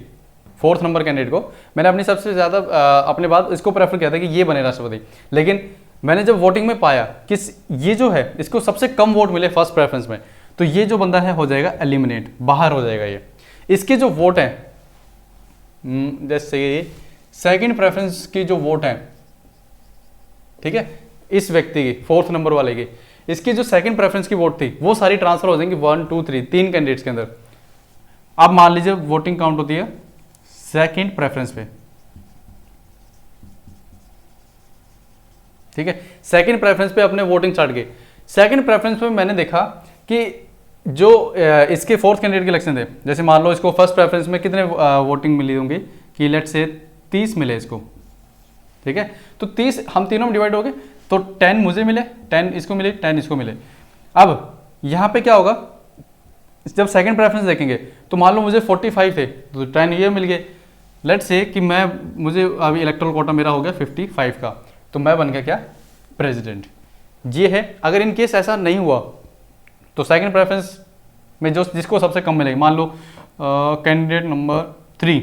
4th नंबर कैंडिडेट को मैंने अपनी सबसे ज्यादा अपने बाद इसको प्रेफर किया था कि ये बने राष्ट्रपति, लेकिन मैंने जब वोटिंग में पाया कि ये जो है इसको सबसे कम वोट मिले फर्स्ट प्रेफरेंस में, तो ये जो बंदा है हो जाएगा एलिमिनेट, बाहर हो जाएगा ये। इसके जो वोट हैं जैसे सेकंड प्रेफरेंस की जो वोट है, ठीक है, इस व्यक्ति की 4th नंबर वाले की, इसकी जो सेकंड प्रेफरेंस की वोट थी वो सारी ट्रांसफर हो जाएंगी 1 2 3 3 कैंडिडेट्स के अंदर। अब मान लीजिए वोटिंग काउंट होती है सेकंड प्रेफरेंस पे, ठीक है, सेकंड प्रेफरेंस पे अपने वोटिंग स्टार्ट की। सेकंड प्रेफरेंस पे मैंने देखा कि जो इसके 4th कैंडिडेट के इलेक्शन थे, जैसे मान लो इसको फर्स्ट प्रेफरेंस में कितने वोटिंग मिली होंगी कि लेट से 30 मिले इसको, ठीक है। तो 30 हम तीनों में डिवाइड हो गए, तो 10 मुझे मिले, 10 इसको मिले, 10 इसको मिले। अब यहाँ पे क्या होगा, जब सेकंड प्रेफरेंस देखेंगे तो मान लो मुझे 45 थे तो 10 ये मिल गए। लेट से कि मुझे अभी इलेक्टोरल कोटा मेरा हो गया 55 का, तो मैं बन गया क्या, प्रेसिडेंट। ये है। अगर इन केस ऐसा नहीं हुआ तो सेकंड प्रेफरेंस में जो जिसको सबसे कम मिलेगी, मान लो कैंडिडेट नंबर 3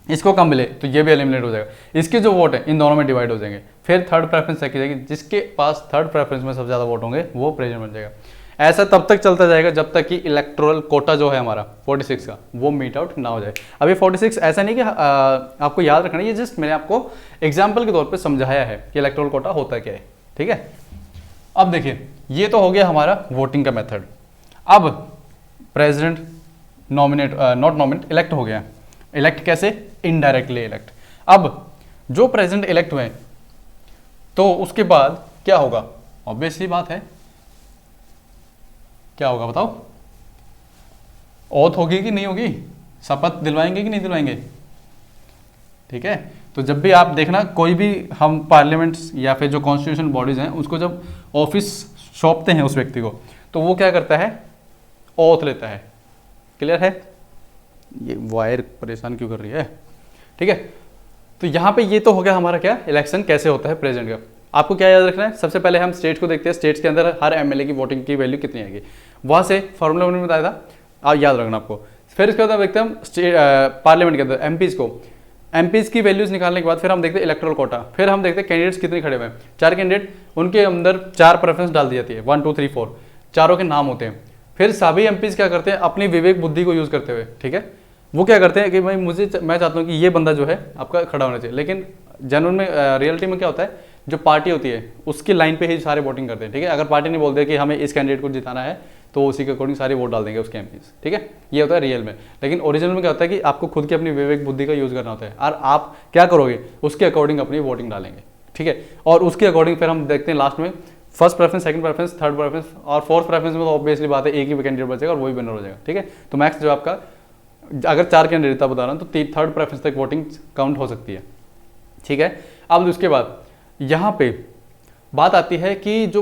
इसको कम मिले तो ये भी एलिमिनेट हो जाएगा। इसके जो वोट है इन दोनों में डिवाइड हो जाएंगे, फिर थर्ड प्रेफरेंस देखी जाएगी, जिसके पास थर्ड प्रेफरेंस में सबसे ज़्यादा वोट होंगे वो प्रेसिडेंट बन जाएगा। ऐसा तब तक चलता जाएगा जब तक कि इलेक्टोरल कोटा जो है हमारा 46 का वो मीट आउट ना हो जाए। अभी 46 ऐसा नहीं कि आपको याद रखना है, ये जस्ट मैंने आपको एग्जाम्पल के तौर पे समझाया है कि इलेक्टोरल कोटा होता क्या है, ठीक है। अब देखिए ये तो हो गया हमारा वोटिंग का मेथड। अब प्रेसिडेंट नॉट नॉमिनेट इलेक्ट हो गया। इलेक्ट कैसे, इनडायरेक्टली इलेक्ट। अब जो प्रेसिडेंट इलेक्ट हुए तो उसके बाद क्या होगा, ऑब्वियस सी बात है, क्या होगा बताओ, ओथ होगी कि नहीं होगी, शपथ दिलवाएंगे कि नहीं दिलवाएंगे, ठीक है। तो जब भी आप देखना कोई भी हम पार्लियामेंट्स या फिर जो कॉन्स्टिट्यूशन बॉडीज हैं उसको जब ऑफिस सौंपते हैं उस व्यक्ति को, तो वो क्या करता है, ओथ लेता है। क्लियर है, ये वायर परेशान क्यों कर रही है, ठीक है। तो यहाँ पे ये तो हो गया हमारा क्या, इलेक्शन कैसे होता है प्रेसिडेंट का। आपको क्या याद रखना है, सबसे पहले हम स्टेट को देखते हैं, स्टेट्स के अंदर हर एमएलए की वोटिंग की वैल्यू कितनी आएगी, वहाँ से फॉर्मूला मैंने बताया था, आप याद रखना आपको। फिर इसके बाद देखते हैं हम पार्लियामेंट के अंदर एमपीज को, एमपीज की वैल्यूज निकालने के बाद फिर हम देखते हैं इलेक्टोरल कोटा, फिर हम देखते हैं कैंडिडेट्स कितने खड़े हुए हैं। 4 कैंडिडेट, उनके अंदर 4 प्रेफरेंस डाल दी जाती है, 1 2 3 4, चारों के नाम होते हैं। फिर सभी एमपीज क्या करते हैं, अपनी विवेक बुद्धि को यूज करते हुए, ठीक है, वो क्या करते हैं कि भाई मैं चाहता हूँ कि ये बंदा जो है आपका खड़ा होना चाहिए। लेकिन जनरल में रियलिटी में क्या होता है, जो पार्टी होती है उसकी लाइन पे ही सारे वोटिंग करते हैं, ठीक है। अगर पार्टी ने बोल दिया कि हमें इस कैंडिडेट को जिताना है तो उसी के अकॉर्डिंग सारे वोट डाल देंगे उसके एमपीज, ठीक है। ये होता है रियल में। लेकिन ओरिजिनल में क्या होता है कि आपको खुद की अपनी विवेक बुद्धि का यूज करना होता है, और आप क्या करोगे उसके अकॉर्डिंग अपनी वोटिंग डालेंगे, ठीक है। और उसके अकॉर्डिंग फिर हम देखते हैं लास्ट में first preference, second preference, third preference और फोर्थ प्रेफरेंस में तो ऑब्वियसली बात है एक ही कैंडिडेट बचेगा और वही विनर हो जाएगा, ठीक है। तो मैक्स जो आपका, अगर 4 कैंडिडेट बता रहा हूँ तो थर्ड प्रेफरेंस तक वोटिंग काउंट हो सकती है, ठीक है। अब उसके बाद यहाँ पे बात आती है कि जो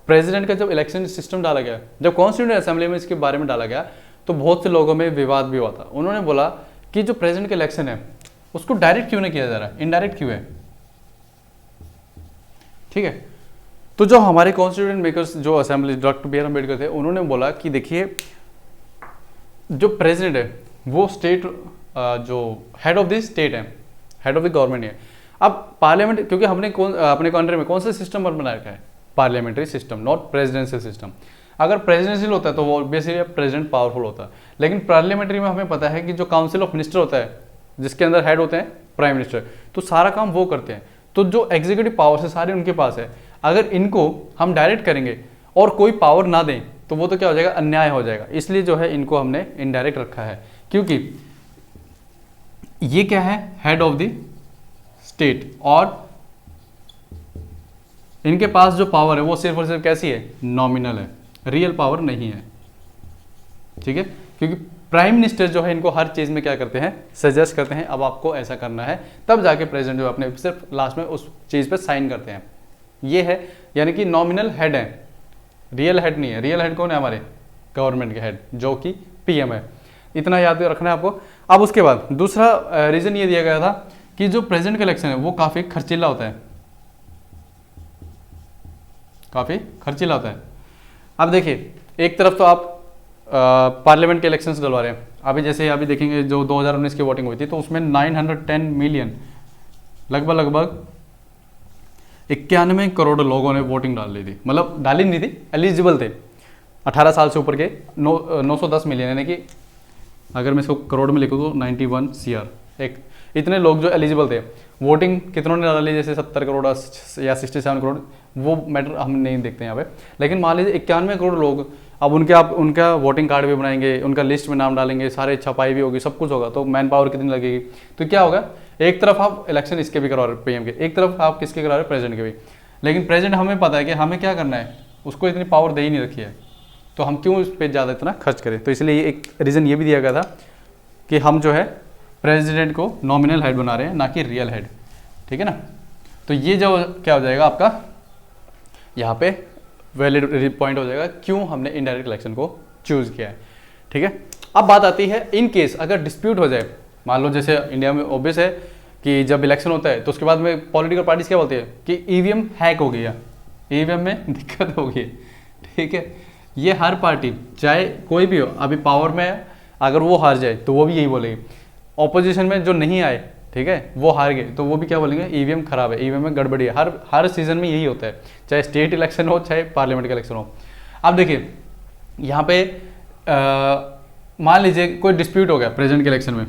प्रेसिडेंट का जब इलेक्शन सिस्टम डाला गया, जब कॉन्स्टिट्यूएंट असेंबली में इसके बारे में डाला गया तो बहुत से लोगों में विवाद भी हुआ था। उन्होंने बोला कि जो प्रेसिडेंट का इलेक्शन है उसको डायरेक्ट क्यों नहीं किया जा रहा है, इनडायरेक्ट क्यों है, ठीक है। तो जो हमारे कॉन्स्टिट्यूएंट मेकर्स जो assembly doctor B R Ambedkar थे, उन्होंने बोला कि देखिए जो प्रेसिडेंट है वो स्टेट जो हेड ऑफ द स्टेट है, हेड ऑफ द गवर्नमेंट है। अब पार्लियामेंट, क्योंकि हमने अपने कंट्री में कौन सा सिस्टम बना रखा है, parliamentary system, not presidential system. अगर प्रेसिडेंशियल होता है तो वो बेसिकली प्रेसिडेंट पावरफुल होता है, लेकिन पार्लियामेंट्री में हमें पता है कि जो काउंसिल ऑफ मिनिस्टर होता है जिसके अंदर हेड होते हैं प्राइम मिनिस्टर, तो सारा काम वो करते हैं। तो जो एग्जीक्यूटिव पावर्स है सारे उनके पास है। अगर इनको हम डायरेक्ट करेंगे और कोई पावर ना दें तो वो तो क्या हो जाएगा, अन्याय हो जाएगा। इसलिए जो है इनको हमने इनडायरेक्ट रखा है, क्योंकि ये क्या है, हेड ऑफ द स्टेट, और इनके पास जो पावर है वो सिर्फ और सिर्फ कैसी है, नॉमिनल है, रियल पावर नहीं है, ठीक है। क्योंकि प्राइम मिनिस्टर जो है इनको हर चीज में क्या करते हैं, सजेस्ट करते हैं, अब आपको ऐसा करना है, तब जाके प्रेसिडेंट जो अपने सिर्फ लास्ट में उस चीज पे साइन करते हैं। ये है, यानी कि नॉमिनल हेड है, रियल हेड नहीं है। रियल हेड कौन है, हमारे गवर्नमेंट के हेड जो कि पीएम है। इतना याद रखना है आपको। अब उसके बाद दूसरा रीजन ये दिया गया था कि जो प्रेसिडेंट का इलेक्शन है वो काफी खर्चीला होता है, काफी खर्चीला होता है। अब देखिए, एक तरफ तो आप पार्लियामेंट के इलेक्शंस डलवा रहे हैं। अभी जैसे अभी देखेंगे जो 2019 की वोटिंग हुई थी तो उसमें 910 मिलियन, लगभग 91 करोड़ लोगों ने वोटिंग डाल ली थी, मतलब डाली नहीं थी, एलिजिबल थे 18 साल से ऊपर के 910 मिलियन, यानी कि अगर मैं इसको करोड़ में लिखूँ तो 91 CR, एक इतने लोग जो एलिजिबल थे। वोटिंग कितनों ने डाली, जैसे 70 करोड़ या 67 करोड़, वो मैटर हम नहीं देखते यहाँ पे। लेकिन मान लीजिए 91 करोड़ लोग, अब उनका वोटिंग कार्ड भी बनाएंगे, उनका लिस्ट में नाम डालेंगे, सारे छपाई भी होगी, सब कुछ होगा, तो मैन पावर कितनी लगेगी। तो क्या होगा, एक तरफ आप इलेक्शन इसके भी करवा रहे पीएम के, एक तरफ आप किसके करा रहे प्रेसिडेंट के भी। लेकिन प्रेसिडेंट हमें पता है कि हमें क्या करना है, उसको इतनी पावर दे ही नहीं रखी है, तो हम क्यों इस पर ज़्यादा इतना खर्च करें। तो इसलिए एक रीज़न ये भी दिया गया था कि हम जो है प्रेसिडेंट को नॉमिनल हेड बना रहे हैं, ना कि रियल हेड, ठीक है ना। तो ये जो क्या हो जाएगा आपका यहाँ पे वैलिड पॉइंट हो जाएगा क्यों हमने इनडायरेक्ट इलेक्शन को चूज किया है, ठीक है। अब बात आती है इन केस अगर डिस्प्यूट हो जाए, मान लो जैसे इंडिया में ऑब्वियस है कि जब इलेक्शन होता है तो उसके बाद में पॉलिटिकल पार्टीज क्या बोलती है कि ईवीएम हैक हो गया, ईवीएम में दिक्कत हो गई, ठीक है। ये हर पार्टी चाहे कोई भी हो, अभी पावर में है, अगर वो हार जाए तो वो भी यही बोलेगी। ऑपोजिशन में जो नहीं आए, ठीक है, वो हार गए तो वो भी क्या बोलेंगे, ईवीएम खराब है, ईवीएम में गड़बड़ी है। हर सीजन में यही होता है, चाहे स्टेट इलेक्शन हो चाहे पार्लियामेंट का इलेक्शन हो। अब देखिए यहाँ पे मान लीजिए कोई डिस्प्यूट हो गया प्रेसिडेंट के इलेक्शन में,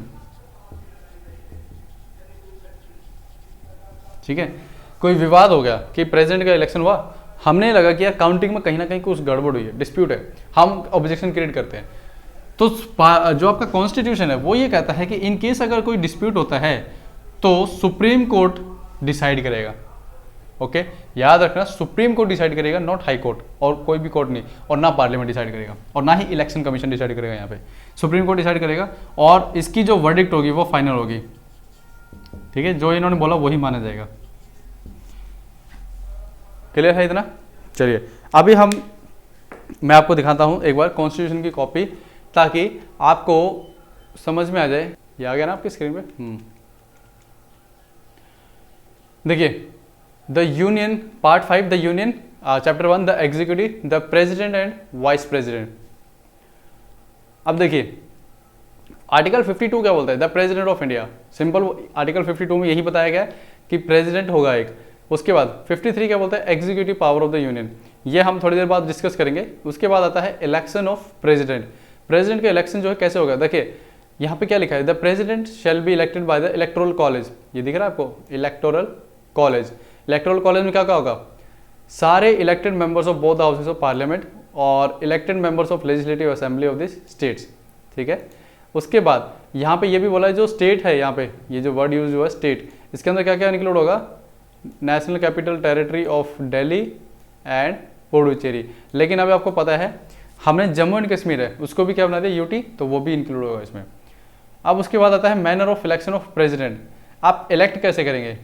ठीक है, कोई विवाद हो गया कि प्रेसिडेंट का इलेक्शन हुआ, हमने लगा कि यार काउंटिंग में कहीं ना कहीं कुछ गड़बड़ हुई है, डिस्प्यूट है, हम ऑब्जेक्शन क्रिएट करते हैं। तो जो आपका कॉन्स्टिट्यूशन है वो ये कहता है कि इन केस अगर कोई डिस्प्यूट होता है तो सुप्रीम कोर्ट डिसाइड करेगा। ओके, याद रखना, सुप्रीम कोर्ट डिसाइड करेगा, नॉट हाई कोर्ट और कोई भी कोर्ट नहीं, और ना पार्लियामेंट डिसाइड करेगा और ना ही इलेक्शन कमीशन डिसाइड करेगा। यहाँ पे सुप्रीम कोर्ट डिसाइड करेगा और इसकी जो वर्डिक्ट होगी वो फाइनल होगी, ठीक है, जो इन्होंने बोला वही माना जाएगा। क्लियर है इतना? चलिए अभी मैं आपको दिखाता हूं एक बार कॉन्स्टिट्यूशन की कॉपी, ताकि आपको समझ में आ जाए। ये आ गया ना आपकी स्क्रीन पे? देखिए, the union part 5, the union chapter 1, the executive, the president and vice president. अब देखिए आर्टिकल 52 क्या बोलता है, the president of India, simple article 52 में यही बताया गया है कि प्रेसिडेंट होगा एक। उसके बाद 53 क्या बोलता है, executive power of the union, ये हम थोड़ी देर बाद डिस्कस करेंगे। उसके बाद आता है इलेक्शन ऑफ प्रेसिडेंट, प्रेसिडेंट का इलेक्शन जो है कैसे होगा, देखिए यहाँ पे क्या लिखा है, the president shall be elected by the electoral college, ये दिख रहा है आपको, इलेक्टोरल कॉलेज। इलेक्टोरल कॉलेज में क्या क्या होगा, सारे elected members of both houses of parliament और elected members of legislative assembly of this states, ठीक है। उसके बाद यहाँ पे ये भी बोला है जो स्टेट है, यहाँ पे ये जो वर्ड यूज हुआ है स्टेट, इसके अंदर क्या क्या इंक्लूड होगा, national capital territory of Delhi and Puducherry. लेकिन अभी आपको पता है हमने जम्मू एंड कश्मीर है उसको भी क्या बना दिया यूटी, तो वो भी इंक्लूड होगा इसमें। अब उसके बाद आता है manner of election of president, आप इलेक्ट कैसे करेंगे,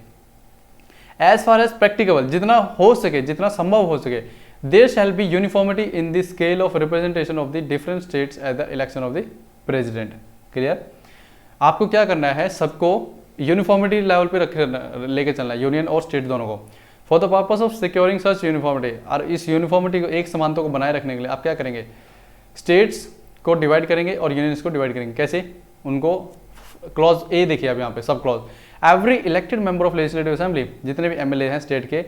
एज फार एज प्रैक्टिकेबल, जितना हो सके, जितना संभव हो सके, there shall be uniformity in the scale of representation of the different states at the election of the president. Clear, आपको क्या करना है, सबको यूनिफॉर्मिटी लेवल पे लेके चलना है, यूनियन और स्टेट दोनों को, for the purpose of securing such uniformity. और इस यूनिफॉर्मिटी को, एक समानता को बनाए रखने के लिए आप क्या करेंगे, स्टेट्स को डिवाइड करेंगे और यूनियंस को डिवाइड करेंगे। कैसे, उनको क्लॉज ए देखिए आप यहाँ पे, sub clause, every elected member of legislative assembly, जितने भी एमएलए हैं स्टेट के,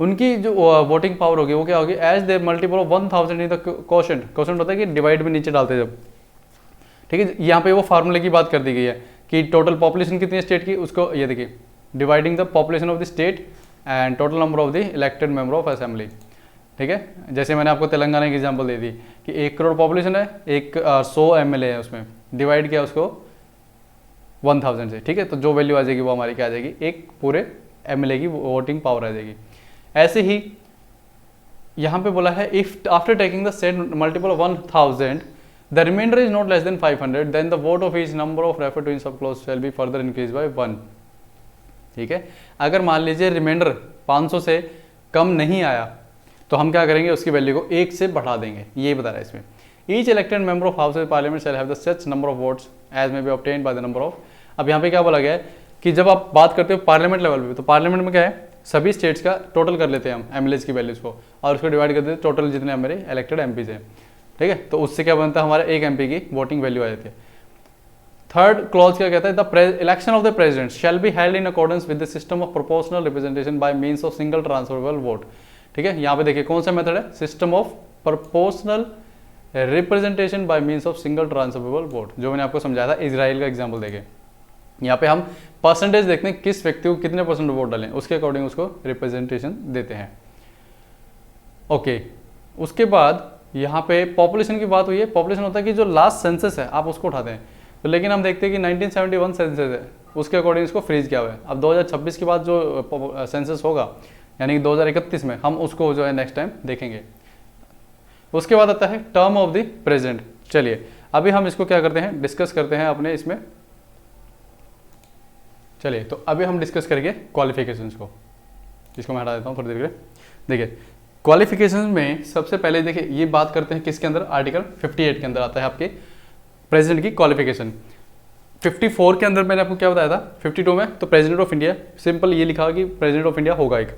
उनकी जो वोटिंग पावर होगी वो क्या होगी, as there multiple of 1000 in the quotient, quotient होता है कि डिवाइड में नीचे डालते हैं जब, ठीक है। यहाँ पे वो फार्मूले की बात कर दी गई है कि टोटल पॉपुलेशन कितनी है स्टेट की, उसको ये देखिए, dividing the population of the state and total number of the elected member of assembly, ठीक है। जैसे मैंने आपको तेलंगाना की एग्जांपल दे दी कि 1 करोड़ पॉपुलेशन है, 100 एमएलए है, उसमें डिवाइड किया उसको 1000 से, ठीक है। तो जो वैल्यू आ जाएगी वो हमारी क्या आ जाएगी, एक पूरे एमएलए की वोटिंग पावर आ जाएगी। ऐसे ही यहाँ पे बोला है, if after taking the set multiple of 1000 the remainder is not less than 500 then the vote of each number of refer to in sub clause shall be further increase by 1, ठीक है। अगर मान लीजिए रिमाइंडर 500 से कम नहीं आया तो हम क्या करेंगे, उसकी वैल्यू को 1 से बढ़ा देंगे, ये बता रहा है इसमें। Each elected member of house of parliament shall have the such number of votes as may be obtained by the number of. अब यहाँ पे क्या बोला गया है कि जब आप बात करते हो पार्लियामेंट लेवल पे, तो पार्लियामेंट में क्या है, सभी स्टेट्स का टोटल कर लेते हैं हम एमएलएज की वैल्यूज को और उसको डिवाइड कर देते हैं टोटल जितने हमारे इलेक्टेड एमपीज हैं, ठीक है। तो उससे क्या बनता है, हमारा एक एमपी की वोटिंग वैल्यू आ जाती है। थर्ड क्लॉज क्या कहता है, the election of the president shall be held in accordance with the system of proportional representation by means of single transferable vote, ठीक है। यहाँ पे देखिए कौन सा मेथड है, system of proportional representation by means of single transferable vote, जो मैंने आपको समझाया था इजराइल का एग्जाम्पल देके। यहाँ पे हम परसेंटेज देखते हैं किस व्यक्ति को कितने परसेंट वोट डालें, उसके अकॉर्डिंग उसको रिप्रेजेंटेशन देते हैं। ओके, उसके बाद यहाँ पे पॉपुलेशन की बात हुई है। पॉपुलेशन होता है कि जो लास्ट सेंसस है आप उसको उठाते हैं, तो लेकिन हम देखते हैं कि 1971 सेंसस है, उसके अकॉर्डिंग इसको फ्रीज किया हुआ है। अब 2026 के बाद जो सेंसस होगा यानी कि 2031 में, हम उसको जो है नेक्स्ट टाइम देखेंगे। उसके बाद आता है टर्म ऑफ द प्रेसिडेंट। चलिए अभी हम इसको क्या करते हैं, डिस्कस करते हैं अपने इसमें। चलिए तो अभी हम डिस्कस करेंगे क्वालिफिकेशंस को, इसको मैं हटा देता हूँ थोड़ी देर के लिए। देखिए क्वालिफिकेशंस में सबसे पहले देखिए ये बात करते हैं किसके अंदर, आर्टिकल 58 के अंदर आता है आपके प्रेसिडेंट की क्वालिफिकेशन। 54 के अंदर मैंने आपको क्या बताया था, 52 में तो प्रेसिडेंट ऑफ इंडिया, सिंपल ये लिखा कि प्रेसिडेंट ऑफ इंडिया होगा एक।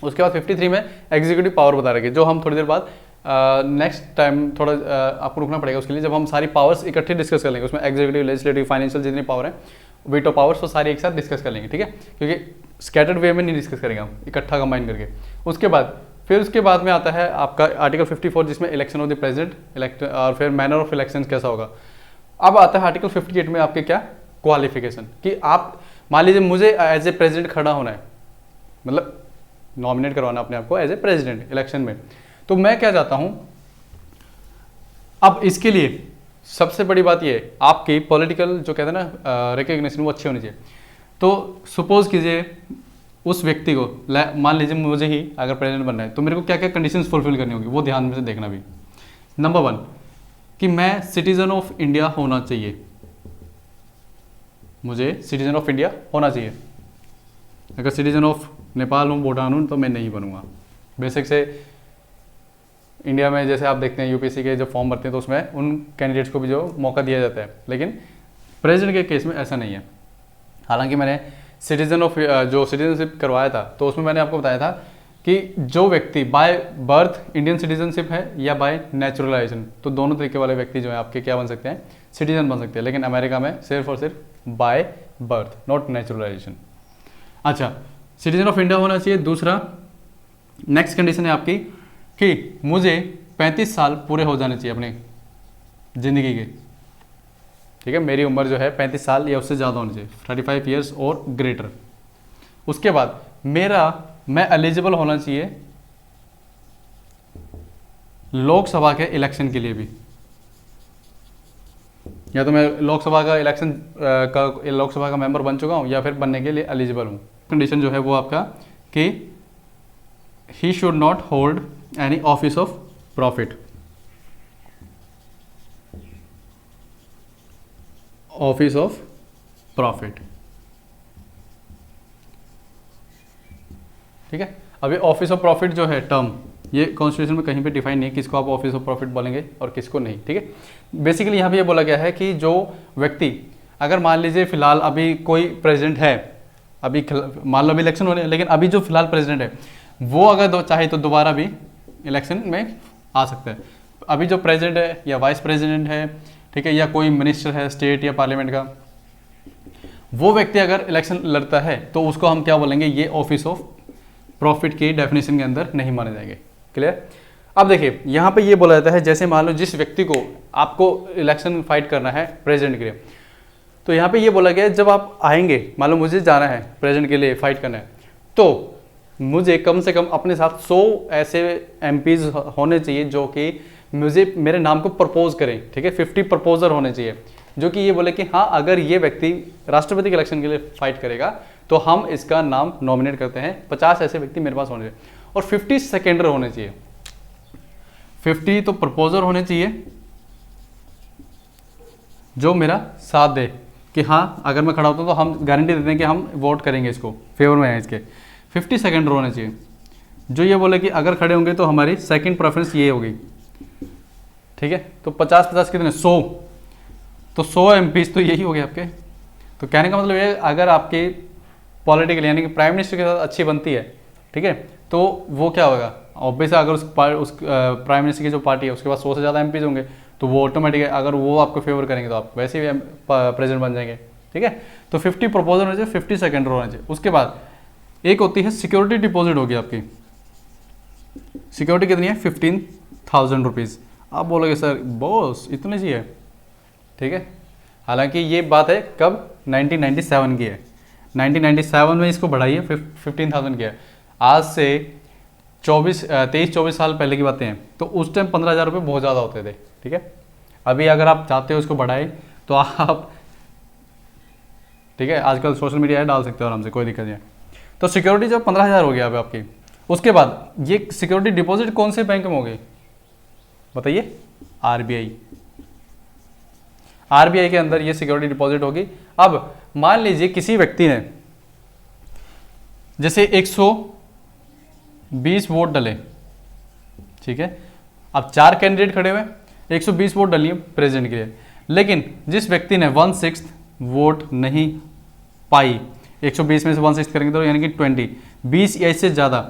उसके बाद 53 में एग्जीक्यूटिव पावर बता रहे, जो हम थोड़ी देर बाद नेक्स्ट टाइम थोड़ा आपको रुकना पड़ेगा उसके लिए, जब हम सारी पावर्स इकट्ठे डिस्कस कर लेंगे, उसमें एग्जीक्यूटिव, लेजिस्लेटिव, फाइनेंशियल जितनी पावर है, वीटो पावर्स, तो सारी एक साथ डिस्कस कर लेंगे, ठीक है। क्योंकि स्कैटर्ड वे में नहीं डिस्कस करेंगे हम, इकट्ठा कंबाइन करके। उसके बाद फिर उसके बाद में आता है आपका आर्टिकल 54 जिसमें election of the president elect, और फिर मैनर ऑफ इलेक्शन कैसा होगा। अब आता है आर्टिकल 58 में आपके क्या क्वालिफिकेशन, कि आप मान लीजिए मुझे एज ए प्रेसिडेंट खड़ा होना है, मतलब नॉमिनेट करवाना अपने आप को एज ए प्रेसिडेंट इलेक्शन में, तो मैं क्या चाहता हूं, अब इसके लिए सबसे बड़ी बात ये है आपकी पॉलिटिकल जो कहते हैं ना रिकग्निशन, वो अच्छी होनी चाहिए। तो सपोज कीजिए उस व्यक्ति को, मान लीजिए मुझे ही अगर प्रेसिडेंट बनना है, तो मेरे को क्या क्या कंडीशंस फुलफिल करनी होगी, वो ध्यान में से देखना भी। नंबर 1 कि मैं सिटीजन ऑफ इंडिया होना चाहिए, मुझे सिटीजन ऑफ इंडिया होना चाहिए। अगर सिटीजन ऑफ नेपाल हूँ, भूटान हूँ, तो मैं नहीं बनूंगा। बेसिक से इंडिया में जैसे आप देखते हैं यूपीएससी के जो फॉर्म भरते हैं तो उसमें उन कैंडिडेट्स को भी जो मौका दिया जाता है, लेकिन प्रेसिडेंट के केस में ऐसा नहीं है। हालांकि मैंने सिटीजन ऑफ जो सिटीजनशिप करवाया था तो उसमें मैंने आपको बताया था कि जो व्यक्ति बाय बर्थ इंडियन सिटीजनशिप है या बाय नेचुरलाइजेशन, तो दोनों तरीके वाले व्यक्ति जो है आपके क्या बन सकते हैं, सिटीजन बन सकते हैं। लेकिन अमेरिका में सिर्फ और सिर्फ बाय बर्थ, नॉट नेचुरलाइजेशन। अच्छा, सिटीजन ऑफ इंडिया होना चाहिए। दूसरा नेक्स्ट कंडीशन है आपकी कि मुझे 35 साल पूरे हो जाने चाहिए अपनी ज़िंदगी के, ठीक है। मेरी उम्र जो है 35 साल या उससे ज़्यादा होनी चाहिए, 35 ईयर्स और ग्रेटर। उसके बाद मैं एलिजिबल होना चाहिए लोकसभा के इलेक्शन के लिए भी, या तो मैं लोकसभा का मेंबर बन चुका हूं या फिर बनने के लिए एलिजिबल हूं। कंडीशन जो है वो आपका कि he should not hold any office of profit, office of profit, ठीक है। अभी ऑफिस ऑफ प्रॉफिट जो है टर्म, ये कॉन्स्टिट्यूशन में कहीं पे डिफाइन नहीं है किसको आप ऑफिस ऑफ प्रॉफिट बोलेंगे और किसको नहीं, ठीक है। बेसिकली यहाँ पे ये बोला गया है कि जो व्यक्ति, अगर मान लीजिए फिलहाल अभी कोई प्रेसिडेंट है, अभी मान लो अभी इलेक्शन होने, लेकिन अभी जो फिलहाल प्रेसिडेंट है वो अगर चाहे तो दोबारा भी इलेक्शन में आ सकता है। अभी जो प्रेसिडेंट है या वाइस प्रेसिडेंट है, ठीक है, या कोई मिनिस्टर है स्टेट या पार्लियामेंट का, वो व्यक्ति अगर इलेक्शन लड़ता है तो उसको हम क्या बोलेंगे, ये ऑफिस ऑफ प्रॉफिट की डेफिनेशन के अंदर नहीं माने जाएंगे। क्लियर। अब देखिए यहाँ पे ये बोला जाता है, जैसे मान लो जिस व्यक्ति को आपको इलेक्शन फाइट करना है प्रेसिडेंट के लिए, तो यहाँ पे ये बोला गया है जब आप आएंगे, मान लो मुझे जाना है प्रेसिडेंट के लिए फाइट करना है, तो मुझे कम से कम अपने साथ 100 ऐसे एमपीज होने चाहिए जो कि मुझे मेरे नाम को प्रपोज करें, ठीक है। 50 प्रपोजर होने चाहिए जो कि ये बोले कि हाँ अगर ये व्यक्ति राष्ट्रपति के इलेक्शन के लिए फाइट करेगा तो हम इसका नाम नॉमिनेट करते हैं। 50 ऐसे व्यक्ति मेरे पास होने चाहिए और 50 सेकेंडर होने चाहिए। 50 तो प्रपोजर होने चाहिए जो मेरा साथ दे कि हाँ अगर मैं खड़ा होता हूँ तो हम गारंटी देते हैं कि हम वोट करेंगे, इसको फेवर में है इसके। 50 सेकेंडर होने चाहिए जो ये बोले कि अगर खड़े होंगे तो हमारी सेकंड प्रेफरेंस ये होगी, ठीक है। तो 50-50 कितने, 100, तो 100 एमपीज तो यही हो गए आपके। तो कहने का मतलब ये, अगर आपकी पॉलिटिकल यानी कि प्राइम मिनिस्टर के साथ अच्छी बनती है, ठीक है, तो वो क्या होगा, ऑब्वियसली अगर उस प्राइम मिनिस्टर की जो पार्टी है उसके पास 100 से ज़्यादा एमपीज होंगे तो वो ऑटोमेटिक, अगर वो आपको फेवर करेंगे तो आप वैसे भी प्रेसिडेंट बन जाएंगे, ठीक है। तो 50 प्रपोजल होने चाहिए, 50 सेकेंडर होने चाहिए। उसके बाद एक होती है सिक्योरिटी डिपॉजिट होगी आपकी। सिक्योरिटी कितनी है, 15,000 रुपीज़। आप बोलोगे सर बॉस इतने चाहिए, ठीक है। हालांकि ये बात है कब, 1997 की है। 1997 में इसको बढ़ाइए 15,000 की है। आज से 23-24 साल पहले की बातें हैं, तो उस टाइम 15,000 रुपये बहुत ज़्यादा होते थे, ठीक है। अभी अगर आप चाहते हो इसको बढ़ाए तो आप, ठीक है, आजकल सोशल मीडिया है डाल सकते हो आराम से, कोई दिक्कत नहीं है। तो सिक्योरिटी जब 15,000 हो गया अब आपकी, उसके बाद ये सिक्योरिटी डिपॉजिट कौन से बैंक में होगी बताइए, आरबीआई। आरबीआई के अंदर ये सिक्योरिटी डिपॉजिट होगी। अब मान लीजिए किसी व्यक्ति ने जैसे 120 वोट डले, ठीक है। अब 4 कैंडिडेट खड़े हुए, 120 वोट डलिए प्रेसिडेंट के लिए, लेकिन जिस व्यक्ति ने 1/6 वोट नहीं पाई, 120 में से 1/6 करेंगे तो यानी कि 20 या इससे ज़्यादा,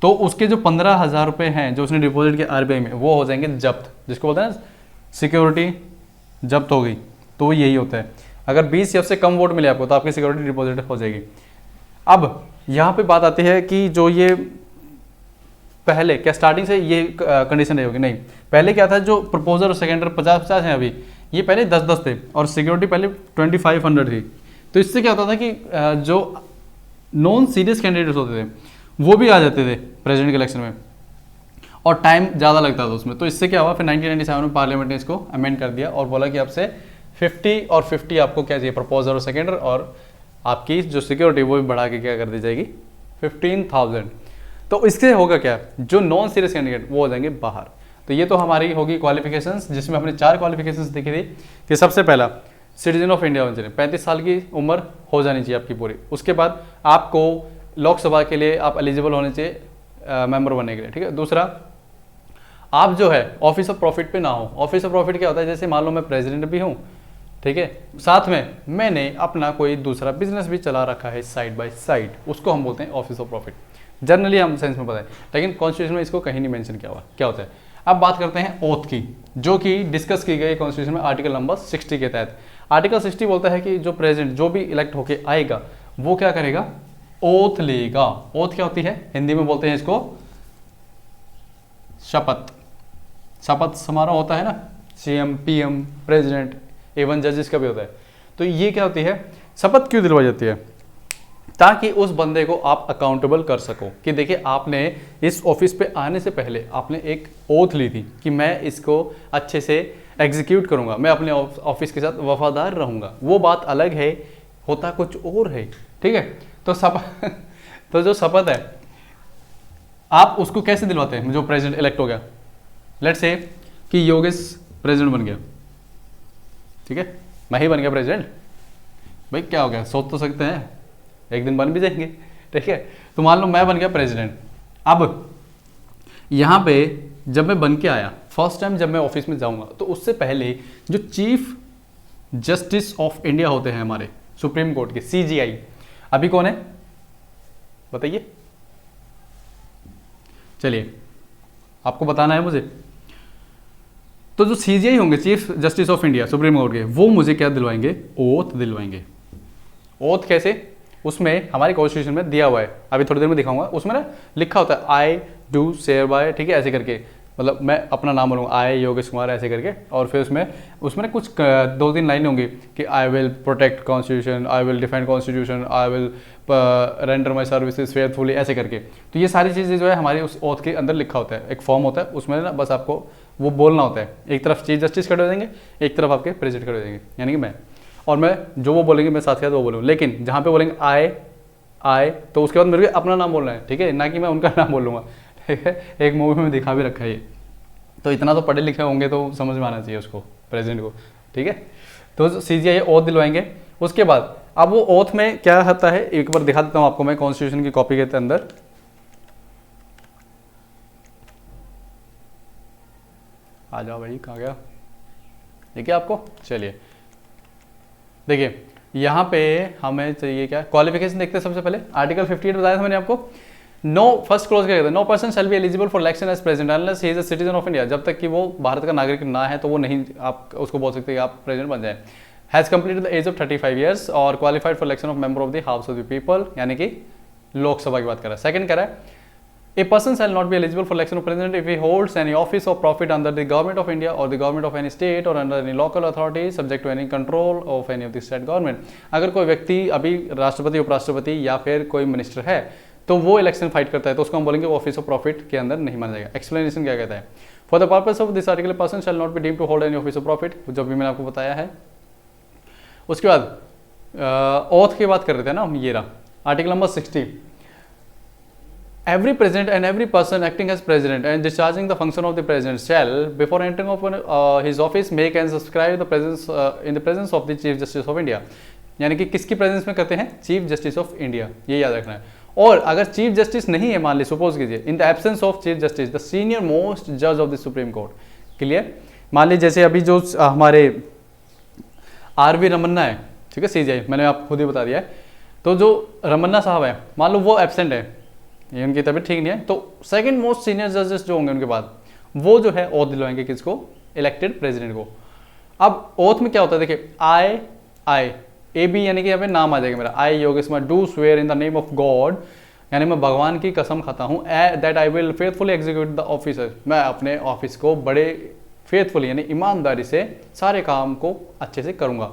तो उसके जो 15,000 रुपये हैं जो उसने डिपॉजिट किया आरबीआई में, वो हो जाएंगे जब्त, जिसको बोलते हैं सिक्योरिटी जब्त हो गई। तो यही होता है, अगर 20 या उससे कम वोट मिले आपको तो आपकी सिक्योरिटी डिपॉजिट हो जाएगी। अब यहाँ पे बात आती है कि जो ये पहले क्या स्टार्टिंग से ये कंडीशन रही होगी, नहीं, पहले क्या था, जो प्रपोजर और सेकेंडर 50-50 हैं अभी, ये पहले 10-10 थे और सिक्योरिटी पहले 2500 थी। तो इससे क्या होता था कि जो नॉन सीरियस कैंडिडेट्स होते थे वो भी आ जाते थे प्रेसिडेंट के इलेक्शन में और टाइम ज़्यादा लगता था उसमें। तो इससे क्या हुआ, फिर 1997 में पार्लियामेंट ने इसको अमेंड कर दिया और बोला कि अब से 50 और 50 आपको क्या चाहिए, प्रपोजर और सेकेंडर, और आपकी जो सिक्योरिटी वो भी बढ़ा के क्या कर दी जाएगी, 15,000। तो इससे होगा क्या, जो नॉन सीरियस कैंडिडेट वो हो जाएंगे बाहर। तो ये तो हमारी होगी क्वालिफिकेशंस, जिसमें हमने 4 क्वालिफिकेशंस देखी थी कि सबसे पहला सिटीजन ऑफ इंडिया होना चाहिए, 35 साल की उम्र हो जानी चाहिए आपकी पूरी। उसके बाद आपको लोकसभा के लिए आप एलिजिबल होने चाहिए मेंबर बनने के लिए, ठीक है। दूसरा, आप जो है ऑफिस ऑफ प्रॉफिट पे ना हो। ऑफिस ऑफ प्रॉफिट क्या होता है, जैसे मान लो मैं प्रेसिडेंट भी हूँ, ठीक है, साथ में मैंने अपना कोई दूसरा बिजनेस भी चला रखा है साइड बाय साइड, उसको हम बोलते हैं ऑफिस ऑफ प्रॉफिट। जनरली हम सेंस में पता है, लेकिन कॉन्स्टिट्यूशन में इसको कहीं नहीं मेंशन किया हुआ क्या होता है। अब बात करते हैं ओथ की, जो कि डिस्कस की गई कॉन्स्टिट्यूशन में आर्टिकल नंबर 60 के तहत। आर्टिकल 60 बोलता है कि जो प्रेसिडेंट जो भी इलेक्ट होके आएगा वो क्या करेगा, ओथ लेगा। ओथ क्या होती है, हिंदी में बोलते हैं इसको शपथ। शपथ समारोह होता है ना, सीएम, पीएम, प्रेसिडेंट, इवन जजेस का भी होता है। तो ये क्या होती है, शपथ क्यों दिलवाई जाती है, ताकि उस बंदे को आप अकाउंटेबल कर सको कि देखिए आपने इस ऑफिस पे आने से पहले आपने एक ओथ ली थी कि मैं इसको अच्छे से एग्जीक्यूट करूंगा, मैं अपने ऑफिस के साथ वफादार रहूंगा। वो बात अलग है, होता कुछ और है, ठीक है। तो तो जो शपथ है आप उसको कैसे दिलवाते हैं, जो प्रेसिडेंट इलेक्ट हो गया, लेट्स से कि योगेश प्रेसिडेंट बन गया, ठीक है, मैं ही बन गया प्रेसिडेंट, भाई क्या हो गया, सोच तो सकते हैं, एक दिन बन भी जाएंगे, ठीक है। तो मान लो मैं बन गया प्रेसिडेंट। अब यहाँ पे जब मैं बन के आया फर्स्ट टाइम, जब मैं ऑफिस में जाऊंगा तो उससे पहले जो चीफ जस्टिस ऑफ इंडिया होते हैं हमारे सुप्रीम कोर्ट के, सीजीआई, अभी कौन है बताइए, चलिए आपको बताना है मुझे। तो जो सीजीआई होंगे, chief justice of India supreme court के, वो मुझे क्या दिलवाएंगे, ओथ दिलवाएंगे। ओथ कैसे, उसमें हमारी कॉन्स्टिट्यूशन में दिया हुआ है, अभी थोड़ी देर में दिखाऊंगा, उसमें ना लिखा होता है आई डू शेयर बाय, ठीक है, ऐसे करके, मतलब मैं अपना नाम बोलूँगा आई योगेश कुमार ऐसे करके, और फिर उसमें ना कुछ 2-3 लाइनें होंगी कि I will protect constitution, I will defend constitution, I will render my services fairfully, ऐसे करके। तो ये सारी चीज़ें जो है हमारे उस ओथ के अंदर लिखा होता है, एक फॉर्म होता है, उसमें ना बस आपको वो बोलना होता है। एक तरफ चीफ जस्टिस खड़े हो जाएंगे, एक तरफ आपके प्रेसिडेंट खड़े हो जाएंगे, यानी कि मैं, और मैं जो वो बोलेंगे मैं साथ साथ वो बोलूँ, लेकिन जहाँ पे बोलेंगे आए तो उसके बाद मेरे को अपना नाम बोलना है, ठीक है, ना कि मैं उनका नाम बोलूँगा, ठीक है। एक मूवी में दिखा भी रखा है ये, तो इतना तो पढ़े लिखे होंगे तो समझ में आना चाहिए उसको, प्रेसिडेंट को, ठीक है। तो सीजीआई ओथ दिलवाएंगे। उसके बाद अब वो ओथ में क्या होता है, एक बार दिखा देता हूँ आपको मैं कॉन्स्टिट्यूशन की कॉपी के अंदर। आ जाओ भाई, कहाँ गया, देखिए आपको, चलिए देखिए यहाँ पे हमें चाहिए क्या, क्वालिफिकेशन देखते हैं सबसे पहले। आर्टिकल 58 बताया था मैंने आपको, नो फर्स्ट क्लोज क्या कहता है, no person shall be eligible for election as president unless he is a citizen of India. जब तक कि वो भारत का नागरिक ना है तो वो नहीं, आप उसको बोल सकते हैं कि आप प्रेसिडेंट बन जाए। Has completed the age of 35 years और qualified for election of member of the house of the people, यानी कि लोकसभा की बात कर रहा है। सेकंड कह रहा है A person shall not be eligible for election of president if he holds any office or profit under the government of India or the government of any state or under any local authority subject to any control of any of the state government। अगर कोई व्यक्ति अभी राष्ट्रपति, उपराष्ट्रपति या फिर कोई minister है तो वो इलेक्शन फाइट करता है तो उसको हम बोलेंगे वो ऑफिस ऑफ प्रॉफिट के अंदर नहीं माना जाएगा। एक्सप्लेनेशन क्या कहता है, for the purpose of this article person shall not be deemed to hold any office of profit, जो भी मैंने आपको बताया है। उसके बाद ओथ की बात कर रहे थे ना हम, ये रहा article number 60। Every president and every person acting as president and discharging the function of the president shall, before entering upon his office, make and subscribe the presence in the presence of the Chief Justice of India। यानी कि किसकी presence में करते हैं, chief justice of India, ये याद रखना है। और अगर चीफ जस्टिस नहीं है, मान ली सपोज कीजिए, in the absence of chief justice the senior most जज of the supreme court. Clear, मान ली जैसे अभी जो हमारे आर.वी. रमन्ना है, ठीक है, सीजीआई, मैंने आपको खुद ही बता दिया है। तो जो रमन्ना साहब है, मान लो वो एब्सेंट है, ये उनकी तबीयत ठीक नहीं है, तो सेकंड मोस्ट सीनियर जजेस जो होंगे उनके बाद, वो जो है ओथ दिलवाएंगे किसको, इलेक्टेड प्रेसिडेंट को। अब ओथ में क्या होता है, देखिए आई ए बी, यानी कि यहाँ पे नाम आ जाएगा मेरा, I Yogesh Kumar do swear in the name of God, यानी मैं भगवान की कसम खाता हूँ, that I will faithfully execute the officer, मैं अपने ऑफिस को बड़े फेथफुली यानी ईमानदारी से सारे काम को अच्छे से करूँगा,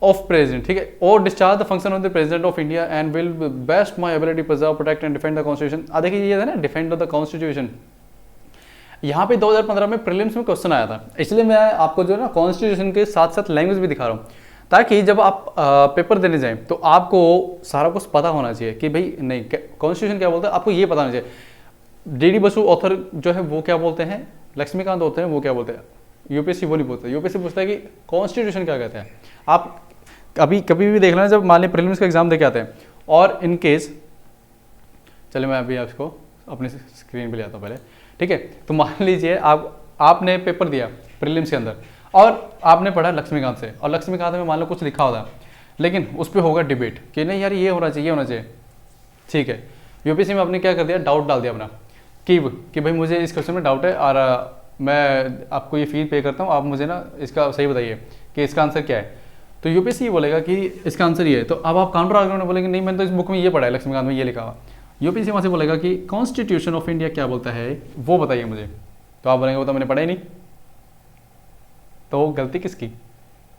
ऑफ प्रेसिडेंट, ठीक है, और discharge the function of the president of India and will best my ability preserve protect and defend the constitution. देखिए ये है ना, डिफेंड द कॉन्स्टिट्यूशन, यहाँ पे 2015 में प्रीलिम्स में क्वेश्चन आया था, इसलिए मैं आपको जो है ना कॉन्स्टिट्यूशन के साथ साथ लैंग्वेज भी दिखा रहा हूँ, ताकि जब आप पेपर देने जाएं तो आपको सारा कुछ पता होना चाहिए कि भाई नहीं कॉन्स्टिट्यूशन क्या बोलता है, आपको ये पता होना चाहिए। डी बसु ऑथर जो है वो क्या बोलते हैं, लक्ष्मीकांत होते हैं वो क्या बोलते हैं, यूपीएससी वो नहीं बोलते, यूपीएससी पूछता है कि कॉन्स्टिट्यूशन क्या कहते हैं। आप अभी कभी भी देख लेना, जब मान लीजिए प्रीलिम्स का एग्जाम देके आते हैं और इन केस, चलिए मैं अभी आपको अपनी स्क्रीन पे ले आता हूँ पहले, ठीक है। तो मान लीजिए आपने पेपर दिया प्रीलिम्स के अंदर और आपने पढ़ा लक्ष्मीकांत से, और लक्ष्मीकांत में मान लो कुछ लिखा होता, लेकिन उस पर होगा डिबेट कि नहीं यार ये होना चाहिए, ये होना चाहिए, ठीक है। यूपीएससी में आपने क्या कर दिया, डाउट डाल दिया अपना कि भाई मुझे इस क्वेश्चन में डाउट है और मैं आपको ये फी पे करता हूँ, आप मुझे ना इसका सही बताइए कि इसका आंसर क्या है। तो यूपीएससी ये बोलेगा कि इसका आंसर ये है, तो अब आप काउंटर आर्गुमेंट में बोलेंगे नहीं मैंने तो इस बुक में ये पढ़ा है, लक्ष्मीकांत में ये लिखा हुआ। यूपीएससी वहाँ से बोलेगा कि कॉन्स्टिट्यूशन ऑफ इंडिया क्या बोलता है वो बताइए मुझे, तो आप बोलेंगे वो तो मैंने पढ़ा ही नहीं, तो गलती किसकी,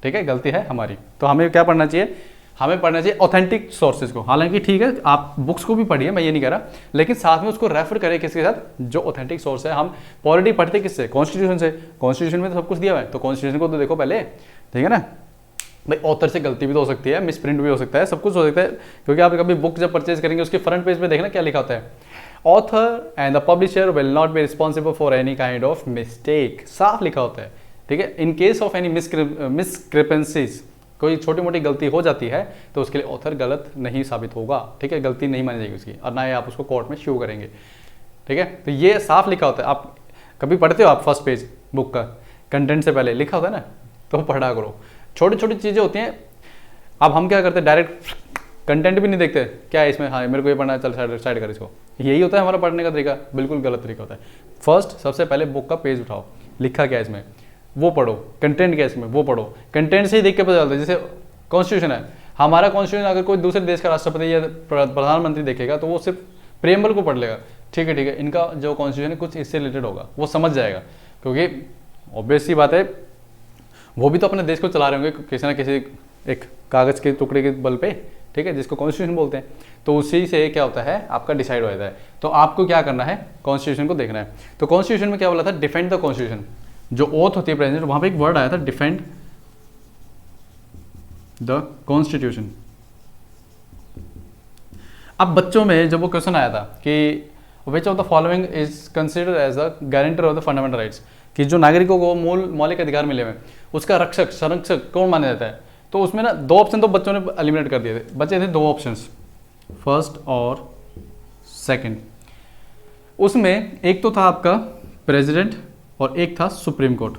ठीक है, गलती है हमारी। तो हमें क्या पढ़ना चाहिए, हमें पढ़ना चाहिए ऑथेंटिक सोर्सेज को। हालांकि ठीक है आप बुक्स को भी पढ़िए, मैं ये नहीं कह रहा, लेकिन साथ में उसको रेफर करें किसके साथ, जो ऑथेंटिक सोर्स है। हम पॉलिटी पढ़ते किससे, कॉन्स्टिट्यूशन से, कॉन्स्टिट्यूशन में तो सब कुछ दिया हुआ है, तो कॉन्स्टिट्यूशन को तो देखो पहले, ठीक है ना भाई। ऑथर से गलती भी तो हो सकती है, मिस प्रिंट भी हो सकता है, सब कुछ हो सकता है, क्योंकि आप कभी बुक जब परचेज करेंगे उसके फ्रंट पेज पे देखना क्या लिखा होता है, author and the publisher will not be responsible for any kind of mistake, साफ लिखा होता है, ठीक है। इन केस ऑफ एनी मिसक्रिपेंसीज, कोई छोटी मोटी गलती हो जाती है तो उसके लिए ऑथर गलत नहीं साबित होगा, ठीक है, गलती नहीं मानी जाएगी उसकी, और ना ही आप उसको कोर्ट में शो करेंगे, ठीक है। तो ये साफ लिखा होता है। आप कभी पढ़ते हो आप फर्स्ट पेज बुक का, कंटेंट से पहले लिखा होता है ना, तो पढ़ा करो। छोटी छोटी चीज़ें होती हैं। अब हम क्या करते हैं, डायरेक्ट कंटेंट भी नहीं देखते, क्या है इसमें, हाँ मेरे को ये पढ़ना है, चल साइड कर इसको। यही होता है हमारा पढ़ने का तरीका, बिल्कुल गलत तरीका होता है। फर्स्ट सबसे पहले बुक का पेज उठाओ, लिखा क्या है इसमें वो पढ़ो, कंटेंट क्या है इसमें वो पढ़ो। कंटेंट से ही देख के पता चलता है। जैसे कॉन्स्टिट्यूशन है, हमारा कॉन्स्टिट्यूशन अगर कोई दूसरे देश का राष्ट्रपति या प्रधानमंत्री देखेगा तो वो सिर्फ प्रेम्बल को पढ़ लेगा, ठीक है, इनका जो कॉन्स्टिट्यूशन है कुछ इससे रिलेटेड होगा, वो समझ जाएगा, क्योंकि ऑब्वियस सी बात है वो भी तो अपने देश को चला रहे होंगे किसी ना किसी एक कागज़ के टुकड़े के बल पे, ठीक है, जिसको कॉन्स्टिट्यूशन बोलते हैं। तो उसी से क्या होता है, आपका डिसाइड हो जाता है। तो आपको क्या करना है, कॉन्स्टिट्यूशन को देखना है। तो कॉन्स्टिट्यूशन में क्या बोला था, डिफेंड द कॉन्स्टिट्यूशन। जो ओथ होती है प्रेसिडेंट, वहां पे एक वर्ड आया था डिफेंड द कॉन्स्टिट्यूशन। अब बच्चों में जब वो क्वेश्चन आया था कि which of the following is considered as the guarantor of the fundamental rights, कि जो नागरिकों को मौलिक अधिकार मिले हुए उसका रक्षक संरक्षक कौन माना जाता है, तो उसमें ना दो ऑप्शन तो बच्चों ने एलिमिनेट कर दिए थे, बचे थे दो ऑप्शंस, फर्स्ट और सेकंड। उसमें एक तो था आपका प्रेसिडेंट और एक था सुप्रीम कोर्ट।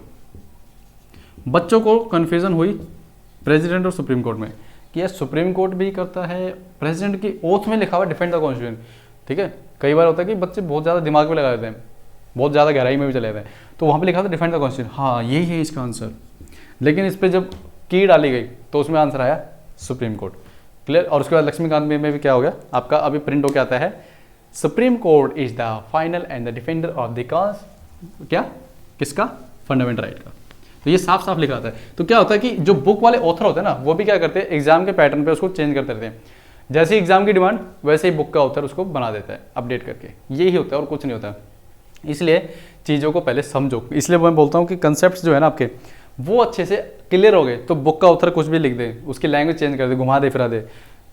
बच्चों को कन्फ्यूजन हुई प्रेसिडेंट और सुप्रीम कोर्ट में कि यार सुप्रीम कोर्ट भी करता है, प्रेसिडेंट की ओथ में लिखा हुआ डिफेंड द कॉन्स्टिट्यूशन, ठीक है। कई बार होता है कि बच्चे बहुत ज़्यादा दिमाग में लगा देते हैं, बहुत ज़्यादा गहराई में भी चले जाते हैं, तो वहाँ पे लिखा था डिफेंड द कॉन्स्टिट्यूशन, हाँ यही है इसका आंसर। लेकिन इस पर जब की डाली गई तो उसमें आंसर आया सुप्रीम कोर्ट, क्लियर। और उसके बाद लक्ष्मीकांत में भी क्या हो गया आपका, अभी प्रिंट होकर आता है, supreme court is the final and the defender of the cause, क्या, किसका, फंडामेंटल राइट का। तो ये साफ साफ लिखा आता है। तो क्या होता है कि जो बुक वाले ऑथर होते हैं ना, वो भी क्या करते हैं, एग्जाम के पैटर्न पे उसको चेंज करते रहते हैं। जैसे एग्जाम की डिमांड वैसे ही बुक का ऑथर उसको बना देता है अपडेट करके, यही होता है और कुछ नहीं होता। इसलिए चीज़ों को पहले समझो। इसलिए मैं बोलता हूँ कि कंसेप्ट जो है ना आपके, वो अच्छे से क्लियर हो गए तो बुक का ऑथर कुछ भी लिख दे, उसकी लैंग्वेज चेंज कर दे, घुमा दे फिरा दे,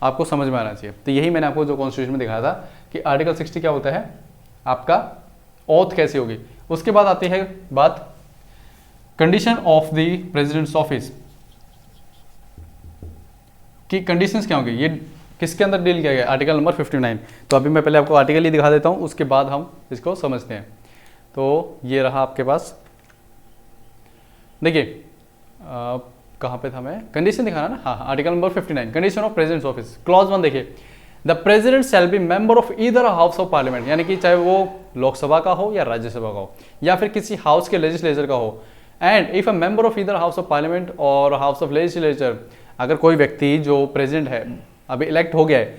आपको समझ में आना चाहिए। तो यही मैंने आपको जो कॉन्स्टिट्यूशन में दिखाया था कि आर्टिकल 60 क्या होता है आपका, ओथ कैसी होगी। उसके बाद आती है बात condition of the president's office की कंडीशंस क्या होंगी, ये किसके अंदर डील किया गया, आर्टिकल नंबर 59। तो अभी मैं पहले आपको आर्टिकल ही दिखा देता हूँ, उसके बाद हम इसको समझते हैं। तो ये रहा आपके पास, देखिए कहाँ पे था मैं, कंडीशन दिखाना ना, हाँ article number 59 condition of president's office, clause 1 देखिए, the president shall be member of either house of parliament, यानी कि चाहे वो लोकसभा का हो या राज्यसभा का हो या फिर किसी हाउस के लेजिस्लेचर का हो। And if a member of either house of parliament और हाउस ऑफ लेजिस्लेचर, अगर कोई व्यक्ति जो प्रेसिडेंट है अभी इलेक्ट हो गया है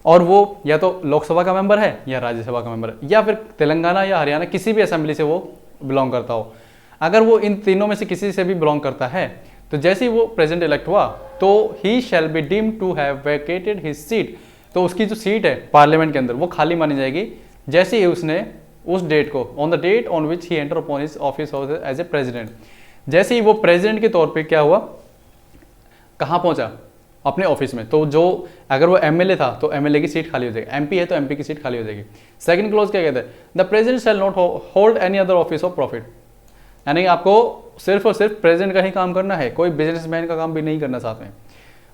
और वो या तो लोकसभा का मेंबर है या राज्यसभा का मेंबर है या फिर तेलंगाना या हरियाणा किसी भी असेंबली से वो बिलोंग करता हो, अगर वो इन तीनों में से किसी से भी बिलोंग करता है, तो जैसे ही वो प्रेसिडेंट इलेक्ट हुआ तो he shall be deemed to have vacated his seat, तो उसकी जो सीट है पार्लियामेंट के अंदर वो खाली मानी जाएगी जैसे ही उसने उस डेट को, on the date on which he enter upon his office as a president, जैसे ही वो प्रेसिडेंट के तौर पे क्या हुआ, कहाँ पहुंचा, अपने ऑफिस में। तो जो अगर वो एमएलए था तो एमएलए की सीट खाली हो जाएगी, एमपी है तो एमपी की सीट खाली हो जाएगी। सेकंड क्लॉज क्या कहता है, the president shall not hold any other office of profit, यानी आपको सिर्फ और सिर्फ प्रेसिडेंट का ही काम करना है, कोई बिजनेसमैन का काम भी नहीं करना साथ में।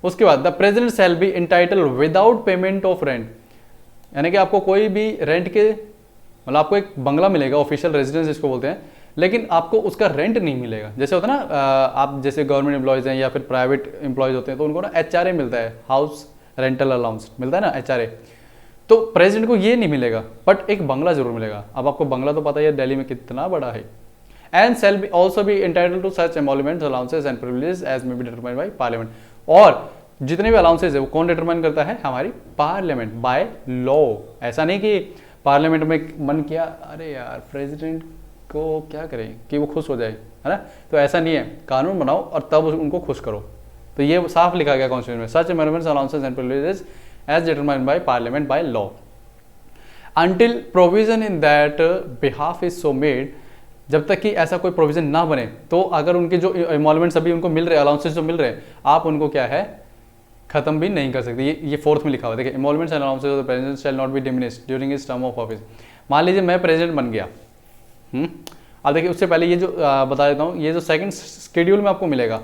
उसके बाद the president shall be entitle without payment of rent, यानी कि आपको कोई भी रेंट के, मतलब आपको एक बंगला मिलेगा, ऑफिशियल रेजिडेंस जिसको बोलते हैं, लेकिन आपको उसका रेंट नहीं मिलेगा। जैसे होता है ना, आप जैसे गवर्नमेंट एम्प्लॉयज़ हैं या फिर प्राइवेट एम्प्लॉयज़ होते हैं तो उनको ना HRA मिलता है, हाउस रेंटल अलाउंस मिलता है ना HRA, तो प्रेसिडेंट को ये नहीं मिलेगा, बट एक बंगला जरूर मिलेगा। अब आपको बंगला तो पता ही है दिल्ली में कितना बड़ा है। And shall be also be entitled to such emoluments, allowances and privileges as may be determined by parliament। और जितने भी अलाउंसेज है वो कौन डिटरमाइन करता है? हमारी पार्लियामेंट, बाय लॉ। ऐसा नहीं कि पार्लियामेंट में मन किया अरे यार प्रेसिडेंट को क्या करें कि वो खुश हो जाए, है ना? तो ऐसा नहीं है, कानून बनाओ और तब उनको खुश करो। तो ये साफ लिखा गया कॉन्स्टिट्यूशन में, such amendments, allowances and privileges as determined by parliament by law until provision in that behalf is so made। जब तक कि ऐसा कोई प्रोविजन ना बने, तो अगर उनके जो एमोलमेंट्स अभी उनको मिल रहे हैं, अलाउंसेस जो मिल रहे हैं, आप उनको क्या है खत्म भी नहीं कर सकते। ये फोर्थ में लिखा हुआ है, देखिए emoluments and allowances of the president shall not be diminished during his term of office. मान लीजिए मैं प्रेसिडेंट बन गया, अब देखिए उससे पहले ये जो बता देता हूँ, ये जो सेकंड शेड्यूल में आपको मिलेगा,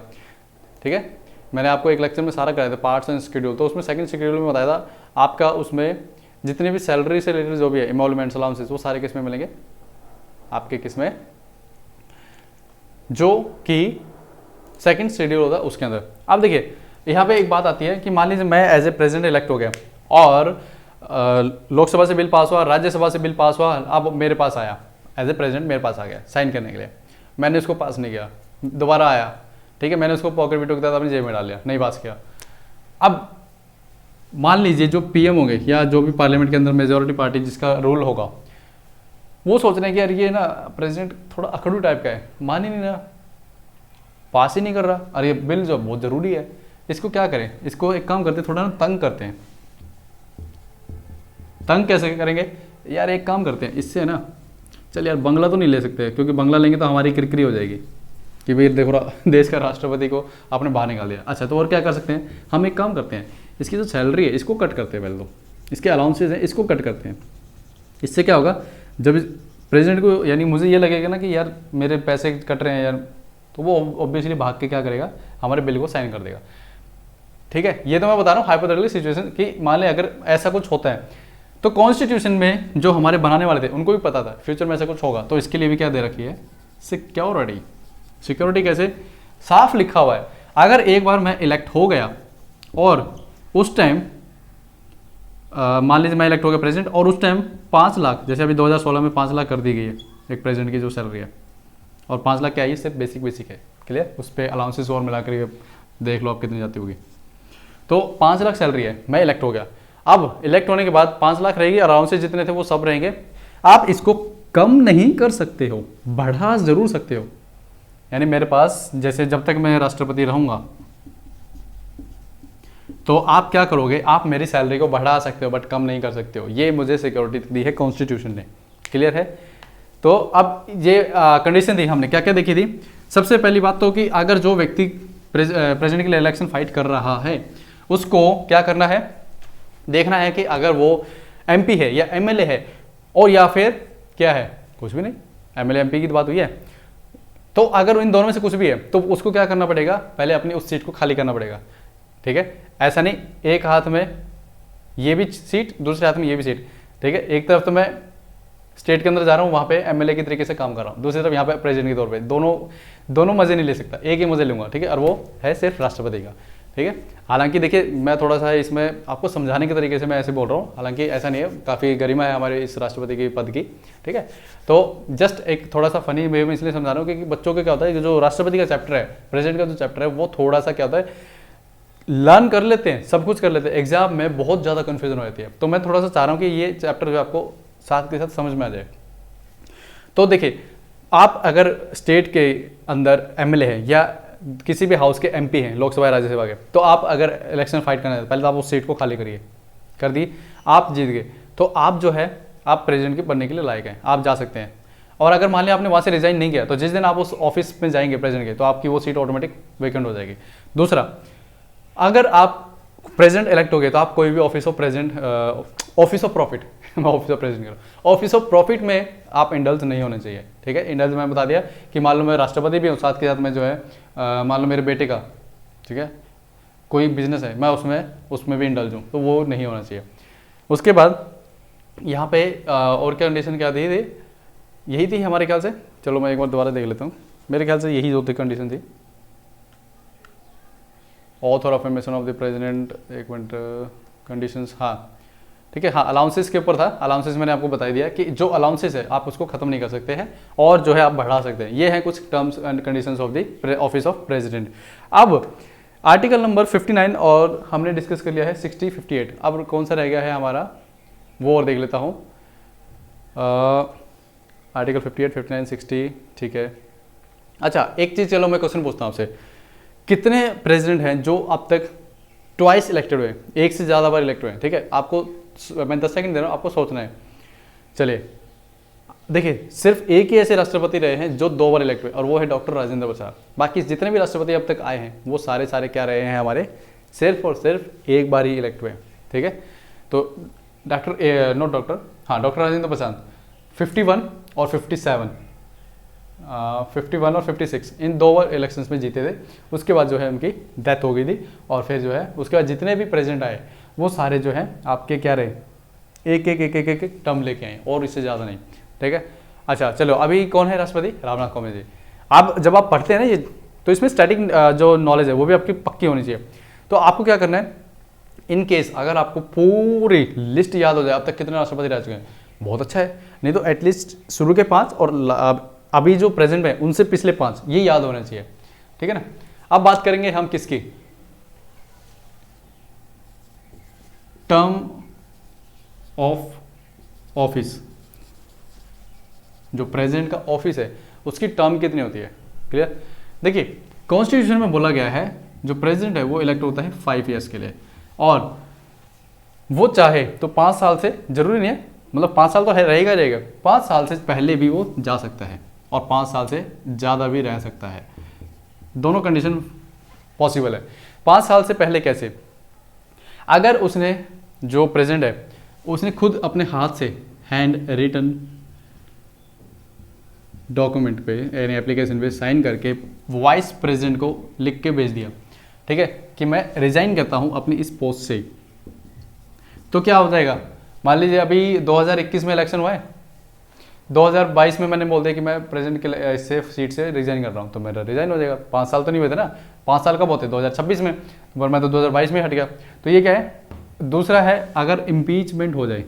ठीक है, मैंने आपको एक लेक्चर में सारा कराया था पार्ट्स एंड शेड्यूल, तो उसमें सेकंड शेड्यूल में बताया था आपका, उसमें जितने भी सैलरी से रिलेटेड जो भी है एमोलमेंट्स अलाउंसेस वो सारे किस में मिलेंगे? आपके किस में? जो कि सेकंड शेड्यूल होता है उसके अंदर। अब देखिए यहाँ पे एक बात आती है कि मान लीजिए मैं एज ए प्रेसिडेंट इलेक्ट हो गया और लोकसभा से बिल पास हुआ, राज्यसभा से बिल पास हुआ, अब मेरे पास आया एज ए प्रेसिडेंट, मेरे पास आ गया साइन करने के लिए, मैंने उसको पास नहीं किया, दोबारा आया, ठीक है, मैंने उसको पॉकेट बिटो के तहत अपनी जेब में डाल लिया, नहीं पास किया। अब मान लीजिए जो पीएम होंगे या जो भी पार्लियामेंट के अंदर मेजोरिटी पार्टी जिसका रूल होगा, वो सोच रहे हैं कि यार ये ना प्रेसिडेंट थोड़ा अखड़ू टाइप का है, मान ही नहीं रहा, पास ही नहीं कर रहा, और ये बिल जो बहुत जरूरी है, इसको क्या करें? इसको एक काम करते हैं, थोड़ा ना तंग करते हैं। तंग कैसे करेंगे यार? एक काम करते हैं, इससे ना चल यार बंगला तो नहीं ले सकते, क्योंकि बंगला लेंगे तो हमारी किरकिरी हो जाएगी कि भाई देखो देश का राष्ट्रपति को आपने बाहर निकाल दिया। अच्छा, तो और क्या कर सकते हैं? हम एक काम करते हैं, इसकी जो सैलरी है इसको कट करते हैं, पहले तो इसके अलाउंसेज हैं इसको कट करते हैं। इससे क्या होगा, जब प्रेसिडेंट को यानी मुझे ये लगेगा ना कि यार मेरे पैसे कट रहे हैं यार, तो वो ऑब्वियसली भाग के क्या करेगा, हमारे बिल को साइन कर देगा, ठीक है। ये तो मैं बता रहा हूँ हाइपोथेटिकल सिचुएशन कि मान लें अगर ऐसा कुछ होता है, तो कॉन्स्टिट्यूशन में जो हमारे बनाने वाले थे उनको भी पता था फ्यूचर में ऐसा कुछ होगा, तो इसके लिए भी क्या दे रखी है? सिक्योरिटी। सिक्योरिटी कैसे? साफ लिखा हुआ है, अगर एक बार मैं इलेक्ट हो गया और उस टाइम मान लीजिए मैं इलेक्ट हो गया प्रेसिडेंट, और उस टाइम 5 लाख, जैसे अभी 2016 में 5 लाख कर दी गई है एक प्रेसिडेंट की जो सैलरी है, और 5 लाख क्या है? सिर्फ बेसिक है, क्लियर? उस पर अलाउंसेस और मिला कर देख लो आप कितनी जाती होगी। तो 5 लाख सैलरी है, मैं इलेक्ट हो गया, अब इलेक्ट होने के बाद 5 लाख रहेगी, अलाउंसेस जितने थे वो सब रहेंगे। आप इसको कम नहीं कर सकते हो, बढ़ा जरूर सकते हो। यानी मेरे पास जैसे जब तक मैं राष्ट्रपति रहूंगा, तो आप क्या करोगे? आप मेरी सैलरी को बढ़ा सकते हो बट कम नहीं कर सकते हो। ये मुझे सिक्योरिटी दी है कॉन्स्टिट्यूशन ने, क्लियर है? तो अब ये कंडीशन थी, हमने क्या क्या देखी थी? सबसे पहली बात तो कि अगर जो व्यक्ति प्रेसिडेंट के लिए इलेक्शन फाइट कर रहा है उसको क्या करना है? देखना है कि अगर वो एमपी है या एमएलए है, और या फिर क्या है, कुछ भी नहीं, एमएलए एमपी की तो बात हुई है, तो अगर इन दोनों में से कुछ भी है तो उसको क्या करना पड़ेगा? पहले अपनी उस सीट को खाली करना पड़ेगा, ठीक है? ऐसा नहीं एक हाथ में ये भी सीट, दूसरे हाथ में ये भी सीट, ठीक है? एक तरफ तो मैं स्टेट के अंदर जा रहा हूँ, वहाँ पे एमएलए की तरीके से काम कर रहा हूँ, दूसरी तरफ यहाँ पे प्रेसिडेंट के तौर पे, दोनों मजे नहीं ले सकता, एक ही मजे लूंगा, ठीक है? और वो है सिर्फ राष्ट्रपति का, ठीक है? हालांकि देखिए मैं थोड़ा सा इसमें आपको समझाने के तरीके से मैं ऐसे बोल रहा हूँ, हालांकि ऐसा नहीं है, काफ़ी गरिमा है हमारे इस राष्ट्रपति के पद की, ठीक है? तो जस्ट एक थोड़ा सा फनी वे में इसलिए समझा रहा हूँ क्योंकि बच्चों के क्या होता है, जो राष्ट्रपति का चैप्टर है, प्रेसिडेंट का जो चैप्टर है, वो थोड़ा सा क्या होता है, लर्न कर लेते हैं, सब कुछ कर लेते हैं, एग्जाम में बहुत ज़्यादा कन्फ्यूजन हो जाती है। तो मैं थोड़ा सा चाह रहा हूँ कि ये चैप्टर जो आपको साथ के साथ समझ में आ जाए। तो देखिए, आप अगर स्टेट के अंदर एमएलए हैं या किसी भी हाउस के एमपी हैं, लोकसभा राज्यसभा के, तो आप अगर इलेक्शन फाइट करना है, पहले तो आप उस सीट को खाली करिए, कर दी, आप जीत गए, तो आप जो है आप प्रेसिडेंट के बनने के लिए लायक हैं, आप जा सकते हैं। और अगर मान लिया आपने वहाँ से रिजाइन नहीं किया, तो जिस दिन आप उस ऑफिस में जाएंगे प्रेसिडेंट के, तो आपकी वो सीट ऑटोमेटिक वेकेंट हो जाएगी। दूसरा, अगर आप प्रेसिडेंट इलेक्ट हो गए तो आप कोई भी office of president, office of profit मैं ऑफिस ऑफ प्रेसिडेंट कर रहा हूँ, ऑफिस ऑफ प्रॉफिट में आप इंडल्ज नहीं होने चाहिए, ठीक है? इंडल्ज मैं बता दिया कि मान लो मैं राष्ट्रपति भी हूँ, साथ के साथ मैं जो है मान लो मेरे बेटे का, ठीक है, कोई बिजनेस है, मैं उसमें भी इंडल्ज हूँ, तो वो नहीं होना चाहिए। उसके बाद यहाँ पे और क्या कंडीशन क्या थी? यही थी हमारे ख्याल से, चलो मैं एक बार दोबारा देख लेता हूँ, मेरे ख्याल से यही जो थी कंडीशन थी। ऑथ और अफर्मेशन ऑफ द प्रेसिडेंट, एक मिनट, कंडीशंस, हाँ ठीक है। हाँ, अलाउंसेस के ऊपर था, अलाउंसेस मैंने आपको बता दिया कि जो अलाउंसेस है आप उसको खत्म नहीं कर सकते हैं और जो है आप बढ़ा सकते हैं। ये हैं कुछ terms and conditions of the office of president. अब आर्टिकल नंबर 59 और हमने डिस्कस कर लिया है 60, 58। अब कौन सा रह गया है हमारा, वो और देख लेता हूँ। आर्टिकल 58, 59, 60, ठीक है। अच्छा, एक चीज़, चलो मैं क्वेश्चन पूछता हूँ आपसे, कितने प्रेसिडेंट हैं जो अब तक ट्वाइस इलेक्टेड हुए, एक से ज़्यादा बार इलेक्ट हुए हैं? ठीक है, आपको मैं 10 सेकंड दे रहा हूँ, आपको सोचना है। चलिए देखिए, सिर्फ एक ही ऐसे राष्ट्रपति रहे हैं जो 2 बार इलेक्ट हुए और वो है डॉक्टर राजेंद्र प्रसाद। बाकी जितने भी राष्ट्रपति अब तक आए हैं वो सारे क्या रहे हैं हमारे, सिर्फ और सिर्फ एक बार ही इलेक्ट हुए। ठीक है, तो डॉक्टर राजेंद्र प्रसाद 51 और 57, 51 और 56 इन 2 बार इलेक्शंस में जीते थे। उसके बाद जो है उनकी डेथ हो गई थी और फिर जो है उसके बाद जितने भी प्रेसिडेंट आए वो सारे जो हैं आपके क्या रहे, एक एक टर्म लेके आए और इससे ज़्यादा नहीं। ठीक है, अच्छा चलो, अभी कौन है राष्ट्रपति? रामनाथ कोविंद जी। अब जब आप पढ़ते हैं ना ये, तो इसमें स्टैटिक जो नॉलेज है वो भी आपकी पक्की होनी चाहिए। तो आपको क्या करना है, इन केस अगर आपको पूरी लिस्ट याद हो जाए अब तक कितने राष्ट्रपति रह चुके हैं, बहुत अच्छा है, नहीं तो एटलीस्ट शुरू के 5 और अभी जो प्रेजेंट में उनसे पिछले 5 ये याद होना चाहिए। ठीक है ना। अब बात करेंगे हम किसकी, टर्म ऑफ ऑफिस। जो प्रेसिडेंट का ऑफिस है उसकी टर्म कितनी होती है, क्लियर? देखिए, कॉन्स्टिट्यूशन में बोला गया है जो प्रेसिडेंट है वो इलेक्ट होता है 5 ईयर्स के लिए, और वो चाहे तो 5 साल से, जरूरी नहीं है, मतलब 5 साल तो है रहेगा रहेगा, 5 साल से पहले भी वो जा सकता है और 5 साल से ज़्यादा भी रह सकता है। दोनों कंडीशन पॉसिबल है। 5 साल से पहले कैसे? अगर उसने, जो प्रेसिडेंट है उसने खुद अपने हाथ से हैंड रिटन डॉक्यूमेंट पे यानी एप्लीकेशन पे साइन करके वाइस प्रेसिडेंट को लिख के भेज दिया, ठीक है, कि मैं रिजाइन करता हूं अपनी इस पोस्ट से, तो क्या हो जाएगा? मान लीजिए अभी 2021 में इलेक्शन हुआ है, 2022 में मैंने बोल दिया कि मैं प्रेसिडेंट के इससे सीट से रिजाइन कर रहा हूं, तो मेरा रिजाइन हो जाएगा। 5 साल तो नहीं हुए थे ना, 5 साल कब होते? 2026 में, पर मैं तो 2022 में हट गया। तो ये क्या है? दूसरा है, अगर इम्पीचमेंट हो जाए,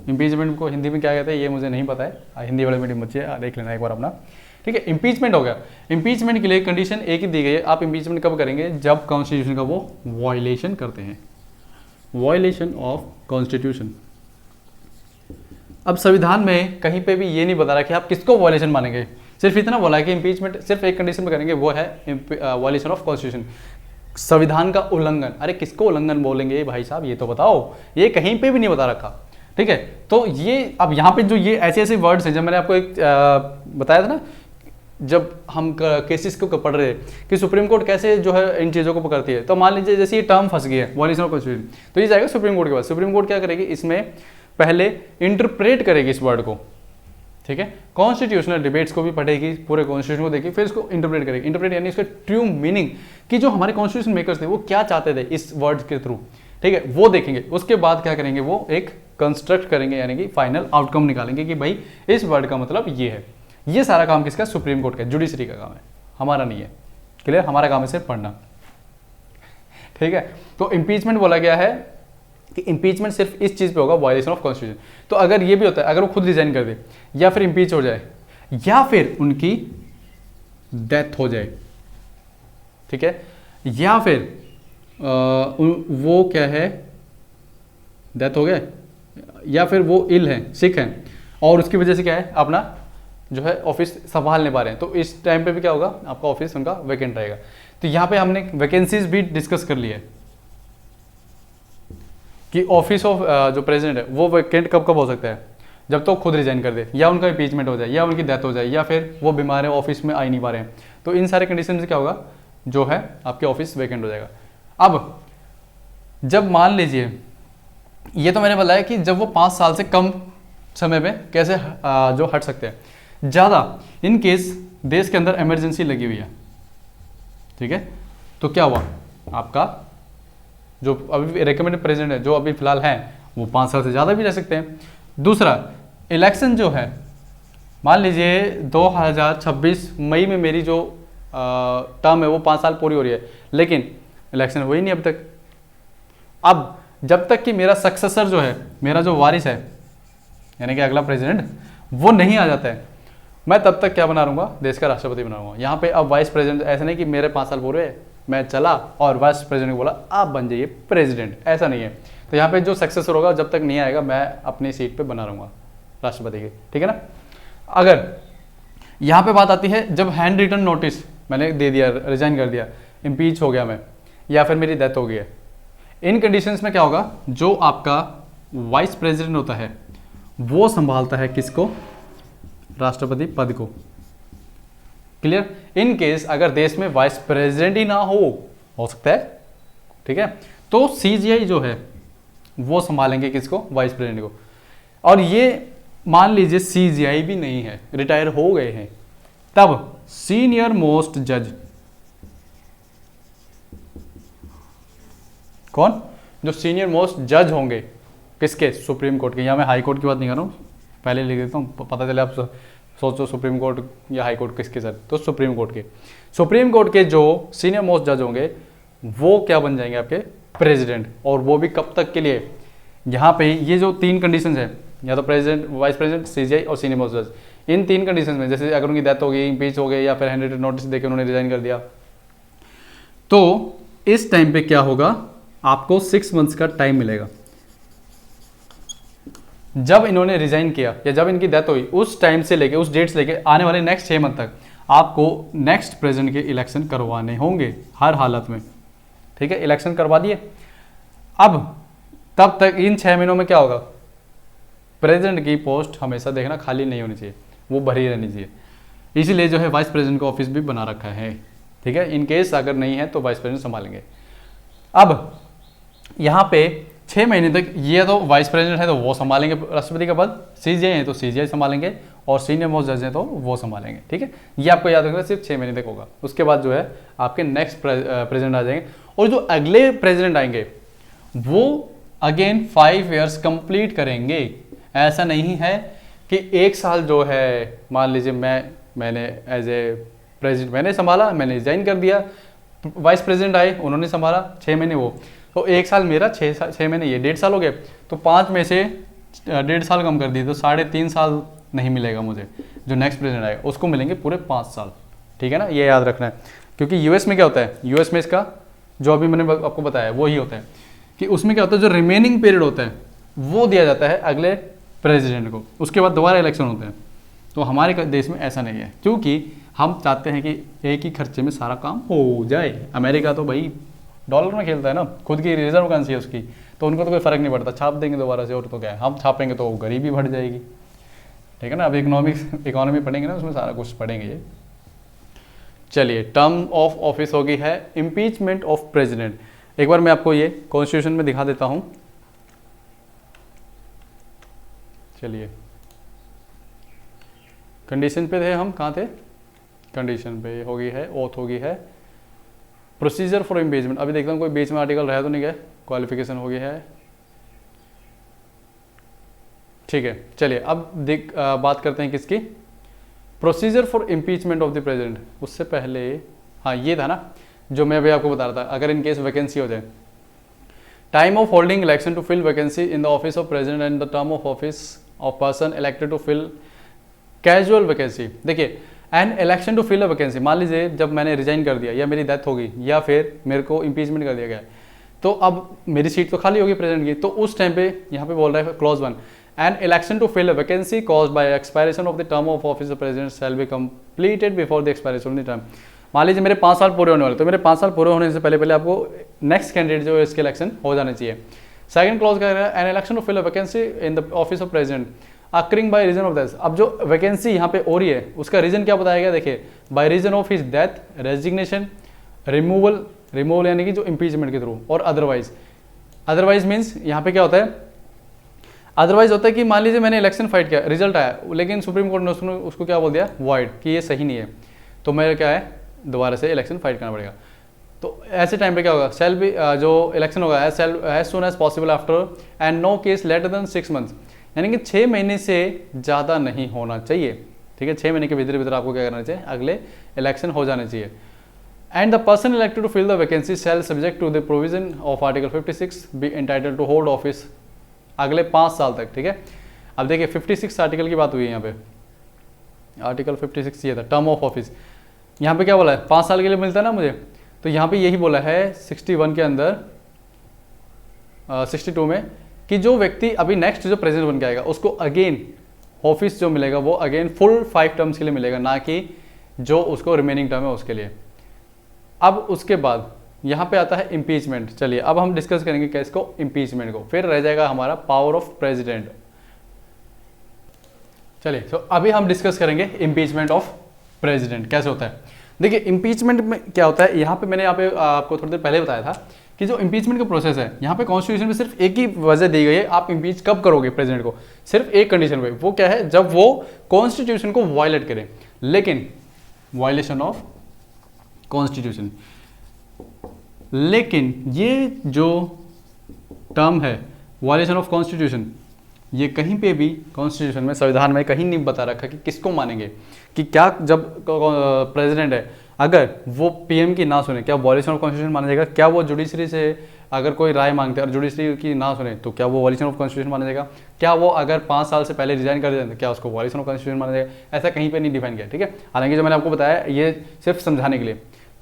इम्पीचमेंट को हिंदी में क्या कहते हैं ये मुझे नहीं पता है, हिंदी वाले मीडियम बच्चे देख लेना एक बार अपना। ठीक है, इम्पीचमेंट हो गया। इम्पीचमेंट के लिए कंडीशन एक ही दी गई है, आप इम्पीचमेंट कब करेंगे? जब कॉन्स्टिट्यूशन का वो वायलेशन करते हैं, वायलेशन ऑफ कॉन्स्टिट्यूशन। अब संविधान में कहीं पे भी ये नहीं बता रहा कि आप किसको वायलेशन मानेंगे, सिर्फ इतना बोला है कि इम्पीचमेंट सिर्फ एक कंडीशन में करेंगे, वो है वायलेशन ऑफ कॉन्स्टिट्यूशन, संविधान का उल्लंघन। अरे किसको उल्लंघन बोलेंगे भाई साहब, ये तो बताओ, ये कहीं पे भी नहीं बता रखा। ठीक है, तो ये अब यहाँ पे जो ये ऐसे ऐसे वर्ड्स हैं, जब मैंने आपको एक बताया था ना, जब हम केसेस को पढ़ रहे कि सुप्रीम कोर्ट कैसे जो है इन चीज़ों को पकड़ती है, तो मान लीजिए जैसे ये टर्म फंस गई है वायलेशन ऑफ कॉन्स्टिट्यूशन, तो ये जाएगा सुप्रीम कोर्ट के पास। सुप्रीम कोर्ट क्या करेगी? इसमें पहले इंटरप्रेट करेगी इस वर्ड को, ठीक है, कॉन्स्टिट्यूशनल डिबेट्स को भी पढ़ेगी, पूरे कॉन्स्टिट्यूशन को देखी, फिर इसको इंटरप्रेट करेगी। इंटरप्रेट यानी इसका ट्रू मीनिंग कि जो हमारे कॉन्स्टिट्यूशन मेकर्स थे वो क्या चाहते थे इस वर्ड के थ्रू, ठीक है, वो देखेंगे। उसके बाद क्या करेंगे? वो एक कंस्ट्रक्ट करेंगे, यानी कि फाइनल आउटकम निकालेंगे कि भाई इस वर्ड का मतलब ये है। ये सारा काम किसका? सुप्रीम कोर्ट का, जुडिशरी का काम है, हमारा नहीं है। क्लियर? हमारा काम है सिर्फ पढ़ना। ठीक है, तो इम्पीचमेंट बोला गया है कि इम्पीचमेंट सिर्फ इस चीज पे होगा, वायलेशन ऑफ कॉन्स्टिट्यूशन। तो अगर ये भी होता है, अगर वो खुद रिजाइन कर दे या फिर इम्पीच हो जाए या फिर उनकी डेथ हो जाए, ठीक है, या फिर वो क्या है, डेथ हो गया, या फिर वो इल हैं, सिक हैं, और उसकी वजह से क्या है, अपना जो है ऑफिस संभाल नहीं पा रहे हैं, तो इस टाइम पे भी क्या होगा? आपका ऑफिस उनका वैकेंट रहेगा। तो यहाँ पे हमने वैकेंसीज भी डिस्कस कर ली है कि ऑफिस ऑफ जो प्रेसिडेंट है वो वैकेंट कब कब हो सकता है? जब तो खुद रिजाइन कर दे, या उनका इम्पीचमेंट हो जाए, या उनकी डेथ हो जाए, या फिर वो बीमार है, ऑफिस में आ ही नहीं पा रहे हैं। तो इन सारे कंडीशन से क्या होगा? जो है आपके ऑफिस वैकेंट हो जाएगा। अब जब मान लीजिए, ये तो मैंने बताया कि जब वो 5 साल से कम समय में कैसे जो हट सकते हैं, ज़्यादा इन केस देश के अंदर इमरजेंसी लगी हुई है, ठीक है, तो क्या हुआ? आपका जो अभी रिकमेंडेड प्रेसिडेंट है, जो अभी फिलहाल हैं, वो 5 साल से ज़्यादा भी रह सकते हैं। दूसरा, इलेक्शन जो है, मान लीजिए 2026 मई में मेरी जो टर्म है वो 5 साल पूरी हो रही है, लेकिन इलेक्शन हुई नहीं अब तक, अब जब तक कि मेरा सक्सेसर जो है, मेरा जो वारिस है, यानी कि अगला प्रेसिडेंट, वो नहीं आ जाता है, मैं तब तक क्या बना रहूँगा, देश का राष्ट्रपति बना रहूँगा। यहाँ पे अब वाइस प्रेसिडेंट, ऐसा नहीं कि मेरे 5 साल पूरे है, मैं चला और वाइस प्रेसिडेंट को बोला आप बन जाइए प्रेसिडेंट, ऐसा नहीं है। तो यहाँ पे जो सक्सेसर होगा जब तक नहीं आएगा, मैं अपनी सीट पे बना रहूँगा राष्ट्रपति के, ठीक है ना। अगर यहाँ पे बात आती है जब हैंड रिटन नोटिस मैंने दे दिया, रिजाइन कर दिया, इम्पीच हो गया मैं, या फिर मेरी डेथ हो गई है, इन कंडीशंस में क्या होगा, जो आपका वाइस प्रेसिडेंट होता है वो संभालता है किसको, राष्ट्रपति पद को। क्लियर। इन केस अगर देश में वाइस प्रेसिडेंट ही ना हो सकता है, ठीक है, तो सीजीआई जो है वो संभालेंगे किसको, वाइस प्रेसिडेंट को। और ये मान लीजिए सीजीआई भी नहीं है, रिटायर हो गए हैं, तब सीनियर मोस्ट जज, कौन, जो सीनियर मोस्ट जज होंगे किसके, सुप्रीम कोर्ट के। यहाँ मैं हाई कोर्ट की बात नहीं कर रहा हूँ, पहले लिख देता हूँ, पता चले आप सोचो सुप्रीम कोर्ट या हाई कोर्ट किसके साथ, तो सुप्रीम कोर्ट के। सुप्रीम कोर्ट के जो सीनियर मोस्ट जज होंगे वो क्या बन जाएंगे, आपके प्रेसिडेंट। और वो भी कब तक के लिए, यहाँ पे ये जो 3 कंडीशंस है, या तो प्रेसिडेंट, वाइस प्रेसिडेंट, सीजीआई और सीनियर मोस्ट जज, इन 3 कंडीशंस में, जैसे अगर उनकी डेथ हो गई, इम्पीच हो गए, या फिर हैंड रिटन नोटिस देकर उन्होंने रिजाइन कर दिया, तो इस टाइम पे क्या होगा, आपको 6 मंथ्स का टाइम मिलेगा। जब इन्होंने रिजाइन किया या जब इनकी डेथ हुई, उस टाइम से लेके, उस डेट से लेके आने वाले नेक्स्ट 6 मंथ तक आपको नेक्स्ट प्रेसिडेंट के इलेक्शन करवाने होंगे हर हालत में, ठीक है। इलेक्शन करवा दिए, अब तब तक इन 6 महीनों में क्या होगा, प्रेसिडेंट की पोस्ट हमेशा देखना खाली नहीं होनी चाहिए, वो भरी रहनी चाहिए। इसीलिए जो है वाइस प्रेसिडेंट का ऑफिस भी बना रखा है, ठीक है। इन केस अगर नहीं है तो वाइस प्रेसिडेंट संभालेंगे। अब यहाँ पे 6 महीने तक ये तो वाइस प्रेसिडेंट है तो वो संभालेंगे राष्ट्रपति का पद, सीजीआई है तो सीजीआई संभालेंगे, और सीनियर मोस्ट जज है तो वो संभालेंगे, ठीक है। ये आपको याद रखना, सिर्फ 6 महीने तक होगा। उसके बाद जो है आपके नेक्स्ट प्रेसिडेंट आ जाएंगे, और जो अगले प्रेसिडेंट आएंगे वो अगेन 5 ईयर्स कंप्लीट करेंगे। ऐसा नहीं है कि 1 साल जो है, मान लीजिए मैंने एज ए प्रेसिडेंट मैंने संभाला, मैंने रिजाइन कर दिया, वाइस प्रेसिडेंट आए उन्होंने संभाला 6 महीने वो, तो 1 साल मेरा, 6 महीने ये, 1.5 साल हो गए। तो 5 में से 1.5 साल कम कर दिए तो 3.5 साल नहीं मिलेगा मुझे, जो नेक्स्ट प्रेसिडेंट आएगा उसको मिलेंगे पूरे 5 साल, ठीक है ना। ये याद रखना है, क्योंकि यूएस में क्या होता है, यूएस में इसका जो अभी मैंने आपको बताया वो ही होता है कि उसमें क्या होता है, जो रिमेनिंग पीरियड होता है वो दिया जाता है अगले प्रेसिडेंट को, उसके बाद दोबारा इलेक्शन होते हैं। तो हमारे देश में ऐसा नहीं है, क्योंकि हम चाहते हैं कि एक ही खर्चे में सारा काम हो जाए। अमेरिका तो भाई डॉलर में खेलता है ना, खुद की रिजर्व करेंसी है उसकी, तो उनको तो कोई फर्क नहीं पड़ता, छाप देंगे दोबारा से, और तो क्या है, हम छापेंगे तो गरीबी बढ़ जाएगी, ठीक है ना। अब इकोनॉमी पढ़ेंगे ना, उसमें सारा कुछ पढ़ेंगे ये। चलिए, टर्म ऑफ ऑफिस होगी है इम्पीचमेंट ऑफ प्रेसिडेंट। एक बार मैं आपको ये कॉन्स्टिट्यूशन में दिखा देता हूं। चलिए, कंडीशन पे थे हम, कहाँ थे, कंडीशन पे होगी है, ओथ होगी है, प्रोसीजर फॉर इम्पीचमेंट। अभी देखता हूँ कोई बीच में आर्टिकल रहा तो नहीं गया, क्वालिफिकेशन हो गया है, ठीक है। चलिए अब बात करते हैं किसकी, procedure for impeachment of the president. उससे पहले हाँ ये था ना जो मैं अभी आपको बता रहा था, अगर इन केस वैकेंसी हो जाए, time of holding election to fill vacancy in the office of president and the term of office of person elected to fill casual vacancy. देखिए, and election to fill a vacancy, मान लीजिए जब मैंने resign कर दिया या मेरी death हो गई या फिर मेरे को इम्पीचमेंट कर दिया गया, तो अब मेरी सीट तो खाली होगी प्रेसिडेंट की, तो उस टाइम पे यहाँ पे बोल रहा है clause 1, and election to fill a vacancy caused by expiration of the term of office of president shall be completed before the expiration of the term. मान लीजिए मेरे 5 साल पूरे होने वाले, तो मेरे 5 साल पूरे होने से पहले आपको नेक्स्ट कैंडिडेट जो है इसके इलेक्शन हो जाने चाहिए। सेकंड क्लॉज कह रहा है an election to fill a vacancy in the office of president occurring by reason of death. अब जो वैकेंसी यहाँ पे हो रही है उसका रीजन क्या बताया गया, देखिए, by reason of his death, resignation, removal यानी कि जो इम्पीचमेंट के थ्रू, और अदरवाइज मीन्स यहाँ पे क्या होता है, अदरवाइज होता है कि मान लीजिए मैंने इलेक्शन फाइट किया, रिजल्ट आया, लेकिन सुप्रीम कोर्ट ने उसको क्या बोल दिया, वॉइड, कि ये सही नहीं है, तो मेरा क्या है, दोबारा से इलेक्शन फाइट करना पड़ेगा। तो ऐसे टाइम पे क्या होगा, शैल बी जो इलेक्शन होगा as soon as possible after and no case later than 6 months, यानी कि 6 महीने से ज़्यादा नहीं होना चाहिए, ठीक है। 6 महीने के भीतर आपको क्या करना चाहिए, अगले इलेक्शन हो जाने चाहिए। And the person elected to fill the vacancy shall subject to the provision of article 56 be entitle to hold office अगले 5 साल तक, ठीक है। अब देखिए 56 आर्टिकल की बात हुई है यहाँ पे, आर्टिकल 56 ये था टर्म ऑफ ऑफिस, यहाँ पे क्या बोला है 5 साल के लिए मिलता है ना मुझे, तो यहाँ पे यही बोला है 61 के अंदर 62 में कि जो व्यक्ति अभी नेक्स्ट जो प्रेसिडेंट बन के आएगा उसको अगेन ऑफिस जो मिलेगा वो अगेन फुल 5 टर्म्स के लिए मिलेगा, ना कि जो उसको रिमेनिंग टर्म है उसके लिए। अब उसके बाद यहाँ पे आता है इम्पीचमेंट। चलिए अब हम डिस्कस करेंगे कैसे को इम्पीचमेंट को, फिर रह जाएगा हमारा पावर ऑफ प्रेसिडेंट। चलिए तो अभी हम डिस्कस करेंगे इम्पीचमेंट ऑफ प्रेसिडेंट कैसे होता है। देखिए इम्पीचमेंट में क्या होता है, यहाँ पे मैंने आपको थोड़ी देर पहले बताया था कि जो इम्पीचमेंट का प्रोसेस है यहाँ पे कॉन्स्टिट्यूशन में सिर्फ एक ही वजह दी गई है, आप इम्पीच कब करोगे प्रेसिडेंट को, सिर्फ एक कंडीशन पे, वो क्या है, जब वो कॉन्स्टिट्यूशन को वायलेट करे। लेकिन वायलेशन ऑफ कॉन्स्टिट्यूशन, लेकिन ये जो टर्म है वायलेशन ऑफ कॉन्स्टिट्यूशन, ये कहीं पे भी कॉन्स्टिट्यूशन में संविधान में कहीं नहीं बता रखा कि किसको मानेंगे, कि क्या जब प्रेसिडेंट है अगर वो पीएम की ना सुने क्या वायलेशन ऑफ कॉन्स्टिट्यूशन माना जाएगा, क्या वो जुडिशरी से अगर कोई राय मांगते हैं और जुडिशरी की ना सुने तो क्या वो वायलेशन ऑफ कॉन्स्टिट्यूशन माना जाएगा, क्या वो अगर 5 साल से पहले रिजाइन कर देते तो क्या उसको वायलेशन ऑफ कॉन्स्टिट्यूशन माना जाएगा, ऐसा कहीं पे नहीं डिफाइन किया, ठीक है। हालांकि जो मैंने आपको बताया ये सिर्फ समझाने के लिए,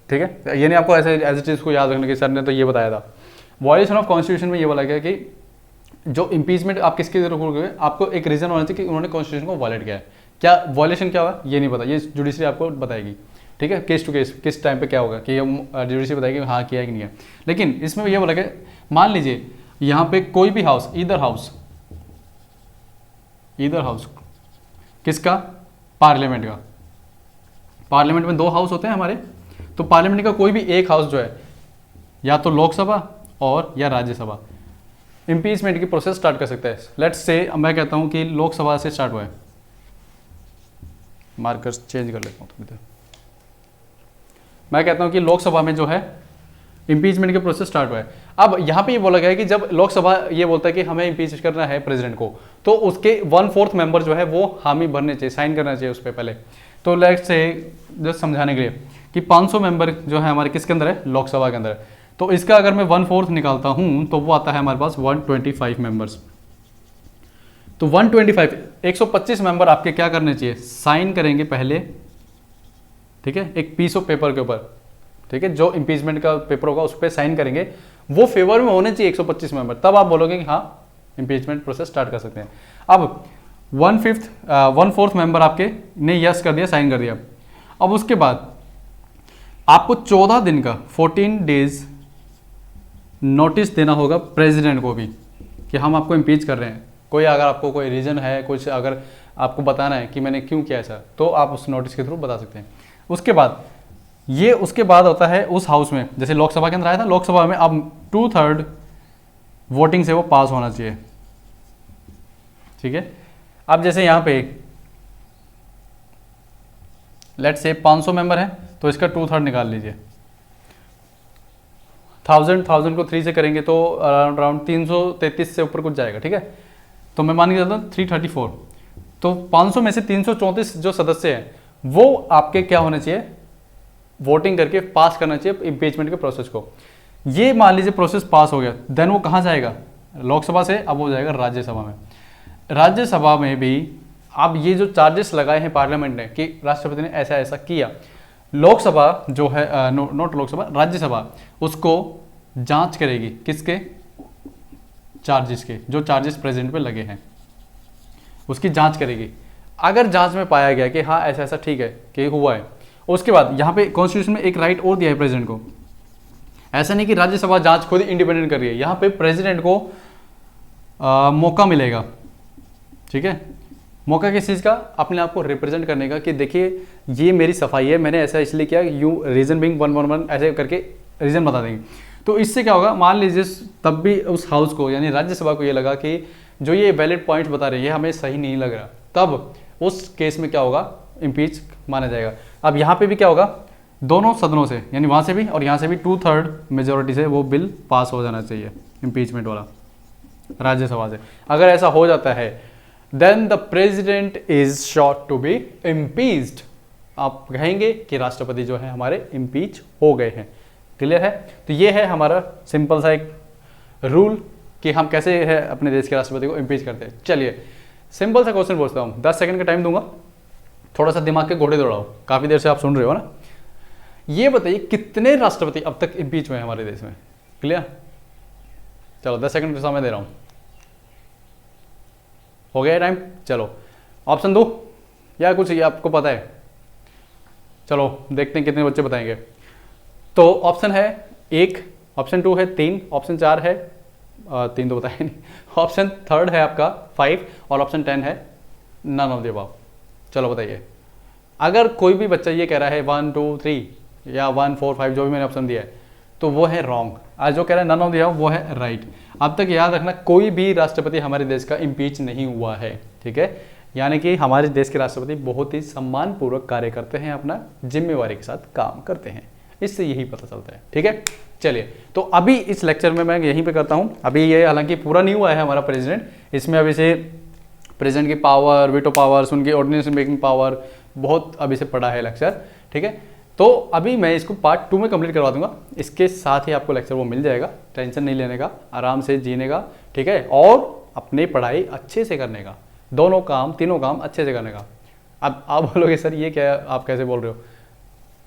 ठीक है, ये नहीं आपको ऐसे एज इट इज को याद रखने के, सर ने तो ये बताया था। वायलेशन ऑफ कॉन्स्टिट्यूशन में ये बोला गया कि जो इम्पीचमेंट आप किसके जरूरत होगी, आपको एक रीजन होना चाहिए कि उन्होंने कॉन्स्टिट्यूशन को वायलेट किया है। क्या वायलेशन क्या हुआ ये नहीं पता, ये जुडिशरी आपको बताएगी, ठीक है, केस टू केस किस टाइम पे क्या होगा कि जुडिशरी बताएगी हाँ किया है कि नहीं है। लेकिन इसमें ये बोला कि मान लीजिए यहाँ पे कोई भी हाउस, ईदर हाउस किसका, पार्लियामेंट का, पार्लियामेंट में 2 हाउस होते हैं हमारे, तो पार्लियामेंट का कोई भी एक हाउस जो है या तो लोकसभा और या राज्यसभा इम्पीचमेंट की प्रोसेस स्टार्ट कर सकता है। लेट्स से मैं कहता हूं कि लोकसभा से स्टार्ट हुआ है, मार्कर्स चेंज कर लेता हूं थोड़ी देर, मैं कहता हूं कि लोकसभा में जो है इम्पीचमेंट की प्रोसेस स्टार्ट हुआ है। अब यहाँ पे ये बोला गया है कि जब लोकसभा ये बोलता है कि हमें इम्पीच करना है प्रेसिडेंट को, तो उसके 1/4 मेंबर जो है वो हामी भरने चाहिए, साइन करना चाहिए उस पर पहले। तो लेट्स से जस्ट समझाने के लिए कि 500 मेंबर जो है हमारे किसके अंदर है, लोकसभा के अंदर है, तो इसका अगर मैं 1/4 निकालता हूं तो वो आता है हमारे पास 125 मेंबर्स। तो 125 मेंबर आपके क्या करने चाहिए, साइन करेंगे पहले, ठीक है, एक पीस ऑफ पेपर के ऊपर, ठीक है, जो इम्पीचमेंट का पेपर होगा उस पर साइन करेंगे, वो फेवर में होने चाहिए 125 मेंबर, तब आप बोलोगे कि हाँ इम्पीचमेंट प्रोसेस स्टार्ट कर सकते हैं। अब 1/4 मेंबर आपके ने यस कर दिया, साइन कर दिया। अब उसके बाद आपको 14 दिन का 14 डेज नोटिस देना होगा प्रेसिडेंट को भी कि हम आपको इम्पीच कर रहे हैं। कोई अगर आपको कोई रीज़न है, कुछ अगर आपको बताना है कि मैंने क्यों किया ऐसा, तो आप उस नोटिस के थ्रू बता सकते हैं। उसके बाद होता है उस हाउस में, जैसे लोकसभा के अंदर आया था, लोकसभा में अब 2/3 वोटिंग से वो पास होना चाहिए, ठीक है। अब जैसे यहाँ पे लेट्स से 500 मेंबर है तो इसका 2/3 निकाल लीजिए, 1000 को 3 से करेंगे तो अराउंड 333 से ऊपर कुछ जाएगा, ठीक है। तो मैं मान के चलता हूँ 334, तो 500 में से 334 जो सदस्य हैं वो आपके क्या होने चाहिए, वोटिंग करके पास करना चाहिए इम्पीचमेंट के प्रोसेस को। ये मान लीजिए प्रोसेस पास हो गया, देन वो कहाँ जाएगा, लोकसभा से अब वो जाएगा राज्यसभा में। राज्यसभा में भी अब ये जो चार्जेस लगाए हैं पार्लियामेंट ने कि राष्ट्रपति ने ऐसा ऐसा किया, लोकसभा जो है नॉट लोकसभा, राज्यसभा उसको जांच करेगी, किसके, चार्जेस के, जो चार्जेस प्रेसिडेंट पे लगे हैं उसकी जांच करेगी। अगर जांच में पाया गया कि हाँ ऐसा ऐसा ठीक है कि हुआ है, उसके बाद यहाँ पे कॉन्स्टिट्यूशन में एक राइट और दिया है प्रेसिडेंट को, ऐसा नहीं कि राज्यसभा जांच खुद इंडिपेंडेंट कर रही है, यहाँ पे प्रेसिडेंट को मौका मिलेगा, ठीक है। मौका किस चीज़ का, अपने आप को रिप्रेजेंट करने का कि देखिए ये मेरी सफाई है, मैंने ऐसा इसलिए किया, यू रीजन बिंग 111 ऐसे करके रीजन बता देंगे। तो इससे क्या होगा, मान लीजिए तब भी उस हाउस को यानी राज्यसभा को ये लगा कि जो ये वैलिड पॉइंट्स बता रहे हैं ये हमें सही नहीं लग रहा, तब उस केस में क्या होगा, इम्पीच माना जाएगा। अब यहाँ पे भी क्या होगा, दोनों सदनों से यानी वहाँ से भी और यहाँ से भी 2/3 मेजोरिटी से वो बिल पास हो जाना चाहिए इम्पीचमेंट वाला राज्यसभा से। अगर ऐसा हो जाता है then the president is sought to be impeached. आप कहेंगे कि राष्ट्रपति जो है हमारे इम्पीच हो गए हैं। क्लियर है? तो ये है हमारा सिंपल सा एक रूल कि हम कैसे है अपने देश के राष्ट्रपति को इम्पीच करते हैं। चलिए सिंपल सा क्वेश्चन पूछता हूँ, 10 सेकंड का टाइम दूंगा, थोड़ा सा दिमाग के घोड़े दौड़ाओ, काफ़ी देर से आप सुन रहे हो ना। ये बताइए कितने राष्ट्रपति अब तक इम्पीच हुए हैं हमारे देश में। क्लियर? चलो 10 सेकंड का समय दे रहा हूँ, हो गया टाइम। चलो ऑप्शन दो या कुछ ये आपको पता है? चलो देखते हैं कितने बच्चे बताएंगे। तो ऑप्शन है 1, ऑप्शन 2 है 3, ऑप्शन 4 है 3 तो बताया नहीं, ऑप्शन 3 है आपका 5 और ऑप्शन 10 है नन ऑफ द अबव। चलो बताइए, अगर कोई भी बच्चा ये कह रहा है 1 2 3 या 1 4 5 जो भी मैंने ऑप्शन दिया है तो वो है रॉन्ग, आज जो कह रहा है नन ऑफ द अबव वो है राइट। अब तक याद रखना कोई भी राष्ट्रपति हमारे देश का इम्पीच नहीं हुआ है, ठीक है? यानी कि हमारे देश के राष्ट्रपति बहुत ही सम्मानपूर्वक कार्य करते हैं, अपना जिम्मेवारी के साथ काम करते हैं, इससे यही पता चलता है। ठीक है, चलिए तो अभी इस लेक्चर में मैं यहीं पे करता हूँ। अभी ये हालांकि पूरा नहीं हुआ है हमारा प्रेसिडेंट, इसमें अभी से प्रेसिडेंट की पावर, वीटो पावर्स, उनकी ऑर्डिनेंस मेकिंग पावर बहुत अभी से पड़ा है लेक्चर। ठीक है, तो अभी मैं इसको पार्ट 2 में कंप्लीट करवा दूंगा, इसके साथ ही आपको लेक्चर वो मिल जाएगा। टेंशन नहीं लेने का, आराम से जीने का, ठीक है, और अपनी पढ़ाई अच्छे से करने का, दोनों काम तीनों काम अच्छे से करने का। अब आप बोलोगे सर ये क्या, आप कैसे बोल रहे हो?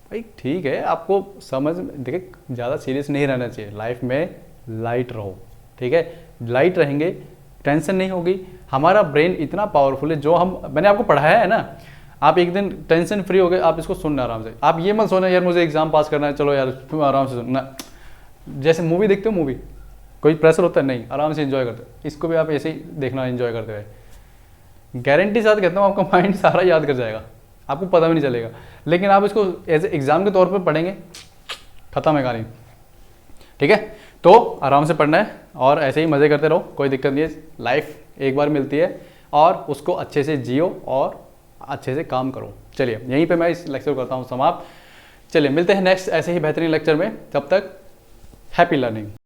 भाई ठीक है, आपको समझ देखिए ज़्यादा सीरियस नहीं रहना चाहिए, लाइफ में लाइट रहो। ठीक है, लाइट रहेंगे टेंशन नहीं होगी। हमारा ब्रेन इतना पावरफुल है, जो मैंने आपको पढ़ाया है ना, आप एक दिन टेंशन फ्री हो गए, आप इसको सुनना आराम से। आप ये मत सोना यार मुझे एग्जाम पास करना है, चलो यार तुम आराम से सुनना। जैसे मूवी देखते हो, मूवी कोई प्रेशर होता है नहीं, आराम से एंजॉय करते हो, इसको भी आप ऐसे ही देखना एंजॉय करते हुए। गारंटी साथ कहता हूँ आपका माइंड सारा याद कर जाएगा, आपको पता भी नहीं चलेगा। लेकिन आप इसको एज एग्जाम के तौर पर पढ़ेंगे, खत्म है कहानी। ठीक है, तो आराम से पढ़ना है और ऐसे ही मज़े करते रहो, कोई दिक्कत नहीं है। लाइफ एक बार मिलती है और उसको अच्छे से जियो और अच्छे से काम करो। चलिए यहीं पे मैं इस लेक्चर को करता हूँ समाप्त। चलिए मिलते हैं नेक्स्ट ऐसे ही बेहतरीन लेक्चर में, तब तक हैप्पी लर्निंग।